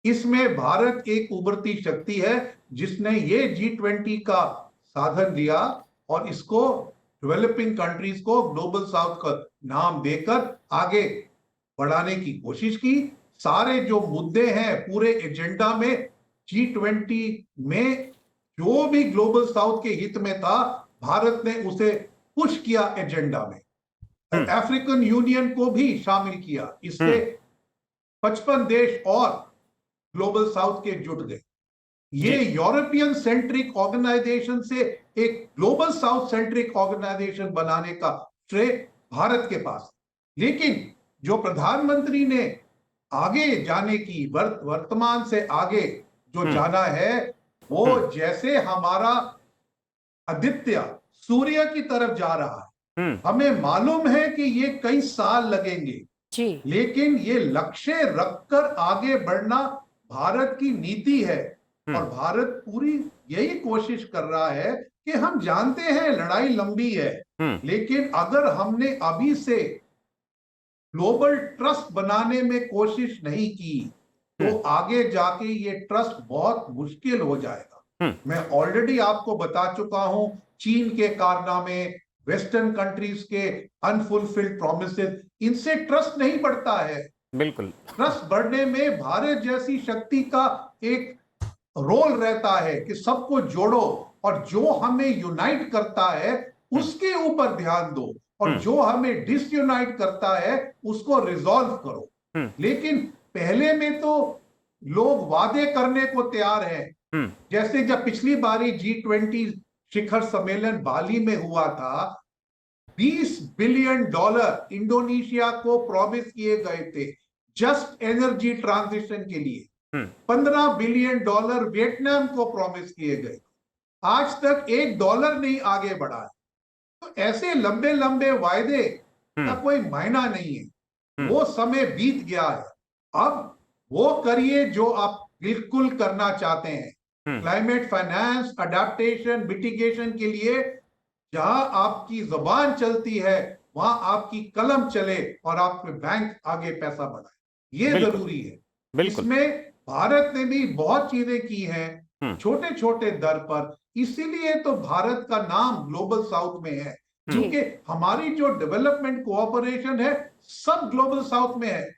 इसमें भारत एक उभरती शक्ति है जिसने ये G20 का साधन लिया और इसको डेवलपिंग कंट्रीज को ग्लोबल साउथ का नाम देकर आगे बढ़ाने की कोशिश की। सारे जो मुद्दे हैं पूरे एजेंडा में G20 में जो भी ग्लोबल साउथ के हित में था, भारत ने उसे पुश किया एजेंडा में। अफ्रीकन यूनियन को भी शामिल किया, इससे 55 देश और ग्लोबल साउथ के जुट गए। ये यूरोपियन सेंट्रिक ऑर्गेनाइजेशन से एक ग्लोबल साउथ सेंट्रिक ऑर्गेनाइजेशन बनाने का श्रेय भारत के पास। लेकिन जो प्रधानमंत्री ने आगे जाने की वर्तमान से आगे जो जाना है वो जैसे हमारा आदित्य सूर्य की तरफ जा रहा है, हमें मालूम है कि ये कई साल लगेंगे जी, लेकिन ये लक्ष्य रखकर आगे बढ़ना भारत की नीति है। और भारत पूरी यही कोशिश कर रहा है कि हम जानते हैं लड़ाई लंबी है, लेकिन अगर हमने अभी से ग्लोबल ट्रस्ट बनाने में कोशिश नहीं की तो आगे जाके ये ट्रस्ट बहुत मुश्किल हो जाएगा। मैं ऑलरेडी आपको बता चुका हूं, चीन के कारनामे, वेस्टर्न कंट्रीज के अनफुलफिल्ड प्रोमिसेस, इनसे ट्रस्ट नहीं बढ़ता है। बिल्कुल, ट्रस्ट बढ़ने में भारत जैसी शक्ति का एक रोल रहता है कि सबको जोड़ो और जो हमें यूनाइट करता है उसके ऊपर ध्यान दो और जो हमें डिसयूनाइट करता है उसको रिजॉल्व करो। लेकिन पहले में तो लोग वादे करने को तैयार हैं, जैसे जब पिछली बारी G20 शिखर सम्मेलन बाली में हुआ था, $20 बिलियन इंडोनेशिया को प्रॉमिस किए गए थे जस्ट एनर्जी ट्रांजिशन के लिए। $15 बिलियन वियतनाम को प्रॉमिस किए गए, आज तक $1 नहीं आगे बढ़ा है। तो ऐसे लंबे लंबे वायदे का कोई मायना नहीं है, वो समय बीत गया है। अब वो करिए जो आप बिल्कुल करना चाहते हैं, क्लाइमेट फाइनेंस, अडेप्टेशन, मिटिगेशन के लिए जहां आपकी जबान चलती है वहां आपकी कलम चले और आपके बैंक आगे पैसा बढ़ाए, ये जरूरी है। इसमें भारत ने भी बहुत चीजें की हैं छोटे छोटे दर पर, इसीलिए तो भारत का नाम ग्लोबल साउथ में है, क्योंकि हमारी जो डेवलपमेंट कोऑपरेशन है सब ग्लोबल साउथ में है।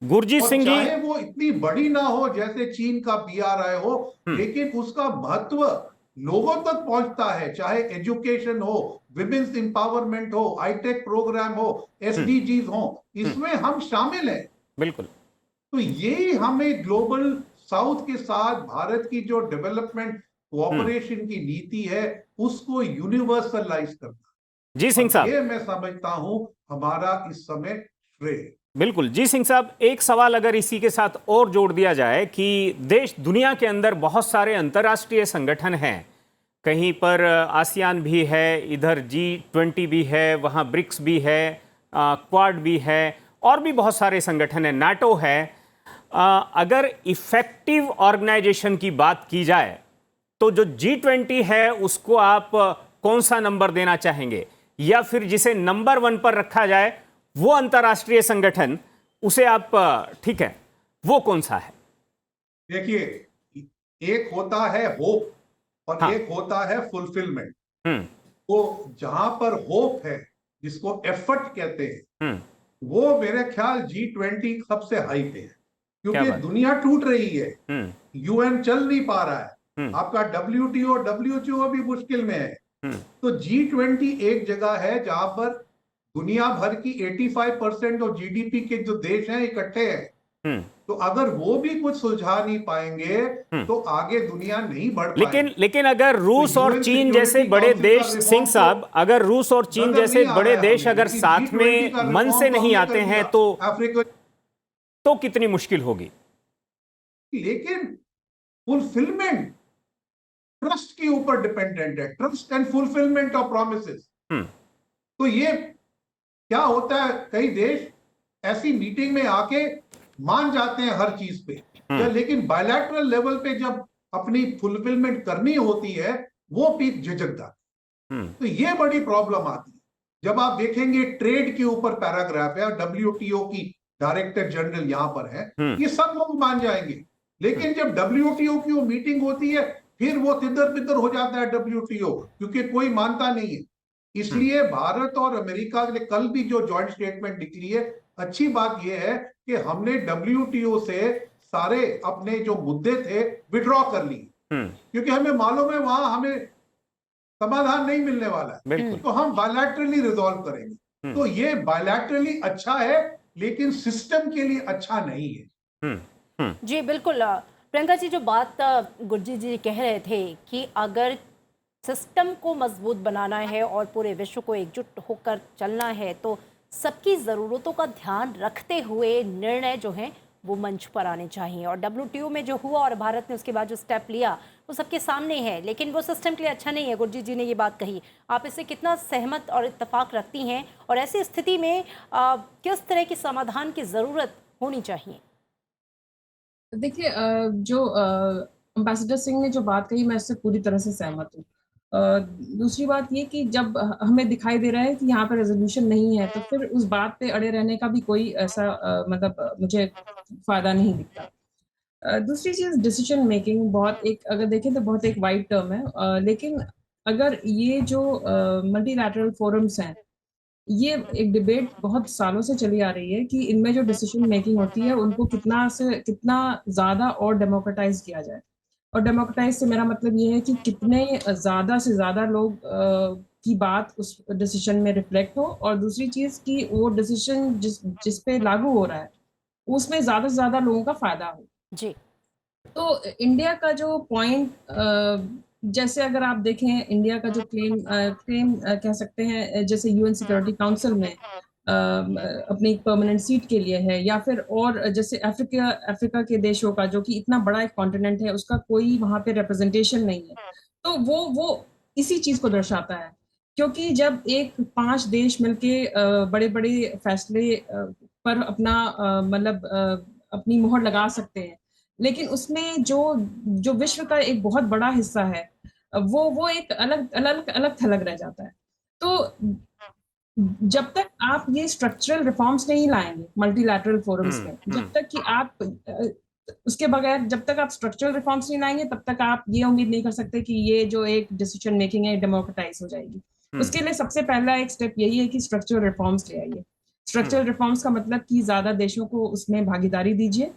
गुरजीत सिंह जी, चाहे वो इतनी बड़ी ना हो जैसे चीन का BRI हो, लेकिन उसका महत्व लोगों तक पहुंचता है, चाहे एजुकेशन हो, विमेन्स एम्पावरमेंट हो, हाईटेक प्रोग्राम हो, SDGs हो, इसमें हम शामिल हैं। बिल्कुल, तो ये हमें ग्लोबल साउथ के साथ भारत की जो डेवलपमेंट कोऑपरेशन की नीति है उसको यूनिवर्सलाइज करना, जी सिंह साहब, ये मैं समझता हूं हमारा इस समय श्रेय। बिल्कुल जी सिंह साहब, एक सवाल अगर इसी के साथ और जोड़ दिया जाए कि देश दुनिया के अंदर बहुत सारे अंतर्राष्ट्रीय संगठन हैं, कहीं पर आसियान भी है, इधर G20 भी है, वहाँ ब्रिक्स भी है, क्वाड भी है और भी बहुत सारे संगठन हैं, नाटो है। अगर इफेक्टिव ऑर्गेनाइजेशन की बात की जाए तो जो G20 है उसको आप कौन सा नंबर देना चाहेंगे, या फिर जिसे नंबर 1 पर रखा जाए वो अंतर्राष्ट्रीय संगठन, उसे आप ठीक है, वो कौन सा है? देखिए, एक होता है होप और हाँ। एक होता है फुलफिलमेंट। हम्म तो जहां पर होप है, जिसको एफर्ट कहते हैं, हम्म वो मेरे ख्याल G20 सबसे हाई पे है, क्या क्योंकि बात? दुनिया टूट रही है, हम्म यूएन चल नहीं पा रहा है, हम्म आपका WTO WHO भी मुश्किल में है। हम्म तो G20 एक जगह है जहां पर दुनिया भर की 85% और जीडीपी के जो देश हैं इकट्ठे हैं। हम्म तो अगर वो भी कुछ सुलझा नहीं पाएंगे तो आगे दुनिया नहीं बढ़ पाएगी। लेकिन अगर रूस तो और UN चीन जैसे सिक्योरिटी बड़े काउंसिल देश, का रिफॉर्म सिंह साहब, अगर रूस और चीन नजर जैसे नहीं आ बड़े रहा है देश हमें, अगर लेकिन साथ G20 का में मन रिफॉर्म से तो नहीं हमने आते कर हैं दिया। अफ्रीका, तो कितनी मुश्किल होगी? लेकिन फुलफिलमेंट ट्रस्ट के ऊपर डिपेंडेंट है, trust and fulfilment of promises. हम्म तो ये क्या होता है, कई देश ऐसी मीटिंग में आके मान जाते हैं हर चीज पे, या लेकिन बायलैटरल लेवल पे जब अपनी फुलफिलमेंट करनी होती है वो पीक झिझक जाता है। तो ये बड़ी प्रॉब्लम आती है। जब आप देखेंगे ट्रेड के ऊपर पैराग्राफ है और WTO की डायरेक्टर जनरल यहां पर है, ये सब लोग मान जाएंगे, लेकिन जब WTO की वो मीटिंग होती है फिर वो तितर बितर हो जाता है WTO, क्योंकि कोई मानता नहीं है। इसलिए भारत और अमेरिका ने कल भी जो जॉइंट स्टेटमेंट निकली है, अच्छी बात यह है कि हमने WTO से सारे अपने जो मुद्दे थे विड्रॉ कर लिए, क्योंकि हमें मालूम है वहां हमें समाधान नहीं मिलने वाला है, बिल्कुल। तो हम बायलैटरली रिजॉल्व करेंगे। तो ये बायलैटरली अच्छा है, लेकिन सिस्टम के लिए अच्छा नहीं है। जी बिल्कुल। प्रियंका जी, जो बात गुरजीत जी कह रहे थे कि अगर सिस्टम को मजबूत बनाना है और पूरे विश्व को एकजुट होकर चलना है तो सबकी ज़रूरतों का ध्यान रखते हुए निर्णय जो हैं वो मंच पर आने चाहिए। और WTO में जो हुआ और भारत ने उसके बाद जो स्टेप लिया वो सबके सामने है, लेकिन वो सिस्टम के लिए अच्छा नहीं है। गुरजीत जी ने ये बात कही, आप इससे कितना सहमत और इत्तेफाक रखती हैं, और ऐसी स्थिति में किस तरह के समाधान की ज़रूरत होनी चाहिए? देखिए, जो एम्बेसडर सिंह ने जो बात कही, मैं इससे पूरी तरह से सहमत हूँ। दूसरी बात ये कि जब हमें दिखाई दे रहा है कि यहाँ पे रेजोल्यूशन नहीं है, तो फिर उस बात पे अड़े रहने का भी कोई ऐसा मतलब मुझे फायदा नहीं दिखता। दूसरी चीज़, डिसीजन मेकिंग बहुत एक, अगर देखें तो बहुत एक वाइड टर्म है, लेकिन अगर ये जो मल्टीलैटरल फोरम्स हैं, ये एक डिबेट बहुत सालों से चली आ रही है कि इनमें जो डिसीजन मेकिंग होती है उनको कितना ज़्यादा और डेमोक्रेटाइज किया जाए। और डेमोक्रेटाइज से मेरा मतलब ये है कि कितने ज़्यादा से ज़्यादा लोग की बात उस डिसीजन में रिफ्लेक्ट हो, और दूसरी चीज़ कि वो डिसीजन जिस पे लागू हो रहा है उसमें ज़्यादा से ज़्यादा लोगों का फ़ायदा हो। जी तो इंडिया का जो पॉइंट, जैसे अगर आप देखें इंडिया का जो क्लेम कह सकते हैं, जैसे UN सिक्योरिटी काउंसिल में अपनी परमानेंट सीट के लिए है, या फिर और जैसे अफ्रीका के देशों का, जो कि इतना बड़ा एक कॉन्टिनेंट है, उसका कोई वहाँ पे रिप्रेजेंटेशन नहीं है, तो वो इसी चीज को दर्शाता है। क्योंकि जब एक 5 देश मिलके बड़े-बड़े फैसले पर अपना मतलब अपनी मोहर लगा सकते हैं, लेकिन उसमें जो विश्व का एक बहुत बड़ा हिस्सा है, वो एक अलग अलग अलग थलग रह जाता है। तो जब तक आप ये स्ट्रक्चरल रिफॉर्म्स नहीं लाएंगे मल्टीलैटरल फोरम्स में, जब तक कि आप उसके बगैर, जब तक आप स्ट्रक्चरल रिफॉर्म्स नहीं लाएंगे, तब तक आप ये उम्मीद नहीं कर सकते कि ये जो एक डिसीजन मेकिंग है डेमोक्रेटाइज हो जाएगी। उसके लिए सबसे पहला एक स्टेप यही है कि स्ट्रक्चरल रिफॉर्म्स ले आइए। स्ट्रक्चरल रिफॉर्म्स का मतलब कि ज्यादा देशों को उसमें भागीदारी दीजिए,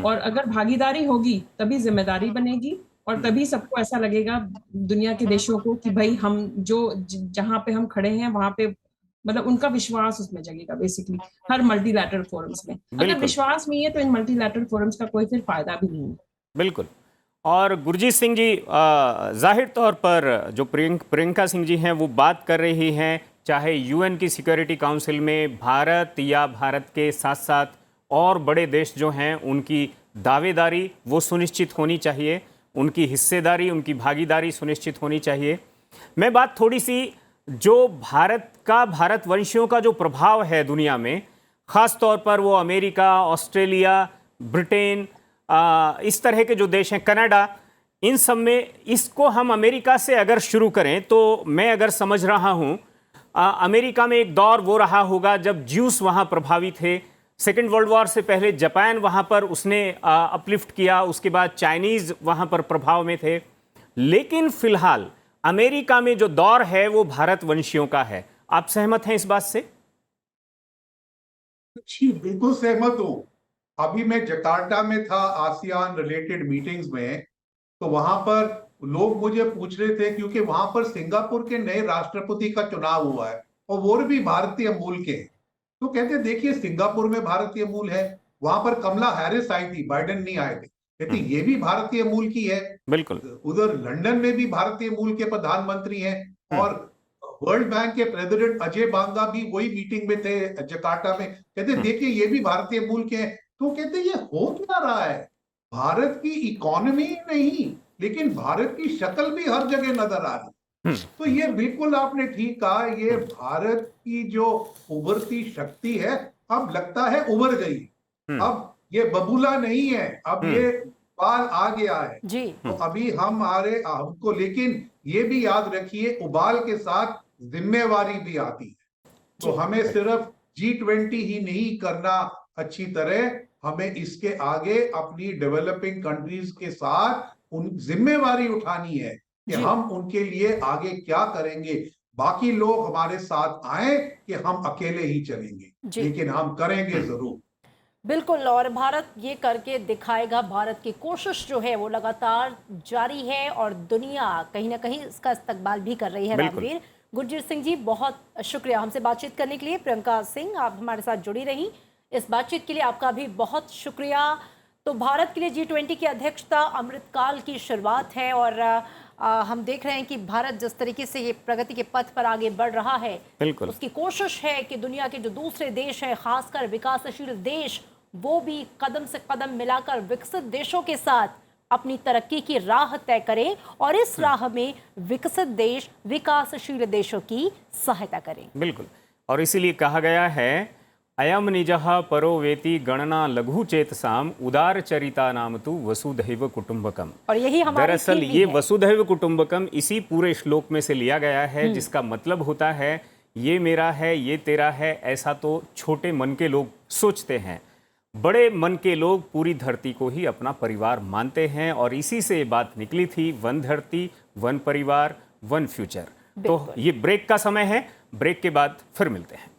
और अगर भागीदारी होगी तभी जिम्मेदारी बनेगी, और तभी सबको ऐसा लगेगा, दुनिया के देशों को, कि भाई हम जहां पे हम खड़े हैं वहां पे, मतलब उनका विश्वास उसमें जगेगा बेसिकली, हर मल्टीलैटरल फोरम्स में। अगर बिल्कुल विश्वास नहीं है तो इन मल्टीलैटरल फोरम्स का कोई फिर फायदा भी नहीं है। बिल्कुल। और गुरजीत सिंह जी, जाहिर तौर पर जो प्रियंका सिंह जी हैं वो बात कर रही हैं चाहे यूएन की सिक्योरिटी काउंसिल में भारत या भारत के साथ साथ और बड़े देश जो हैं उनकी दावेदारी वो सुनिश्चित होनी चाहिए, उनकी हिस्सेदारी, उनकी भागीदारी सुनिश्चित होनी चाहिए। मैं बात थोड़ी सी जो भारतवंशियों का जो प्रभाव है दुनिया में, ख़ास तौर पर वो अमेरिका, ऑस्ट्रेलिया, ब्रिटेन, इस तरह के जो देश हैं, कनाडा, इन सब में इसको हम अमेरिका से अगर शुरू करें तो मैं अगर समझ रहा हूँ अमेरिका में एक दौर वो रहा होगा जब ज्यूस वहाँ प्रभावी थे। सेकेंड वर्ल्ड वॉर से पहले जापान वहाँ पर उसने अपलिफ्ट किया, उसके बाद चाइनीज़ वहाँ पर प्रभाव में थे। लेकिन फिलहाल अमेरिका में जो दौर है वो भारतवंशियों का है। आप सहमत हैं इस बात से? जी बिल्कुल सहमत हूँ। अभी मैं जकार्ता में था आसियान रिलेटेड मीटिंग्स में, तो वहां पर लोग मुझे पूछ रहे थे क्योंकि वहां पर सिंगापुर के नए राष्ट्रपति का चुनाव हुआ है और वो भी भारतीय मूल के। तो कहते देखिए सिंगापुर में भारतीय मूल है, वहां पर कमला हैरिस आई थी, बाइडेन नहीं आए थे, कहते ये भी भारतीय मूल की है। बिल्कुल। उधर लंदन में भी भारतीय मूल के प्रधानमंत्री हैं और वर्ल्ड बैंक के प्रेसिडेंट अजय बांगा भी वही मीटिंग में थे जकार्ता में, कहते देखिए ये भी भारतीय मूल के हैं। तो कहते ये हो क्या रहा है, भारत की इकोनॉमी नहीं लेकिन भारत की शक्ल भी हर जगह नजर आ रही। तो ये बिल्कुल आपने ठीक कहा, ये भारत की जो उभरती शक्ति है अब लगता है उभर गई। अब ये बबूला नहीं है, अब ये उबाल आ गया है जी। तो अभी हमको लेकिन ये भी याद रखिए उबाल के साथ जिम्मेवारी भी आती है। तो हमें सिर्फ G20 ही नहीं करना अच्छी तरह, हमें इसके आगे अपनी डेवलपिंग कंट्रीज के साथ उन जिम्मेवारी उठानी है कि हम उनके लिए आगे क्या करेंगे। बाकी लोग हमारे साथ आए कि हम अकेले ही चलेंगे, लेकिन हम करेंगे जरूर। बिल्कुल, और भारत ये करके दिखाएगा। भारत की कोशिश जो है वो लगातार जारी है और दुनिया कहीं ना कहीं इसका इस्तकबाल भी कर रही है। रणवीर गुरजीत सिंह जी, बहुत शुक्रिया हमसे बातचीत करने के लिए। प्रियंका सिंह, आप हमारे साथ जुड़ी रही, इस बातचीत के लिए आपका भी बहुत शुक्रिया। तो भारत के लिए G20 की अध्यक्षता अमृतकाल की शुरुआत है और हम देख रहे हैं कि भारत जिस तरीके से ये प्रगति के पथ पर आगे बढ़ रहा है, उसकी कोशिश है कि दुनिया के जो दूसरे देश हैं, खासकर विकासशील देश, वो भी कदम से कदम मिलाकर विकसित देशों के साथ अपनी तरक्की की राह तय करें और इस राह में विकसित देश विकासशील देशों की सहायता करें। बिल्कुल, और इसीलिए कहा गया है अयम निजः परो वेति गणना लघु चेतसाम उदार चरिता नाम तु वसुधैव कुटुंबकम। और यही हमारी दरअसल ये वसुधैव कुटुंबकम इसी पूरे श्लोक में से लिया गया है, जिसका मतलब होता है ये मेरा है, ये तेरा है। ऐसा तो छोटे मन के लोग सोचते हैं, बड़े मन के लोग पूरी धरती को ही अपना परिवार मानते हैं और इसी से ये बात निकली थी, वन धरती, वन परिवार, वन फ्यूचर। तो ये ब्रेक का समय है, ब्रेक के बाद फिर मिलते हैं।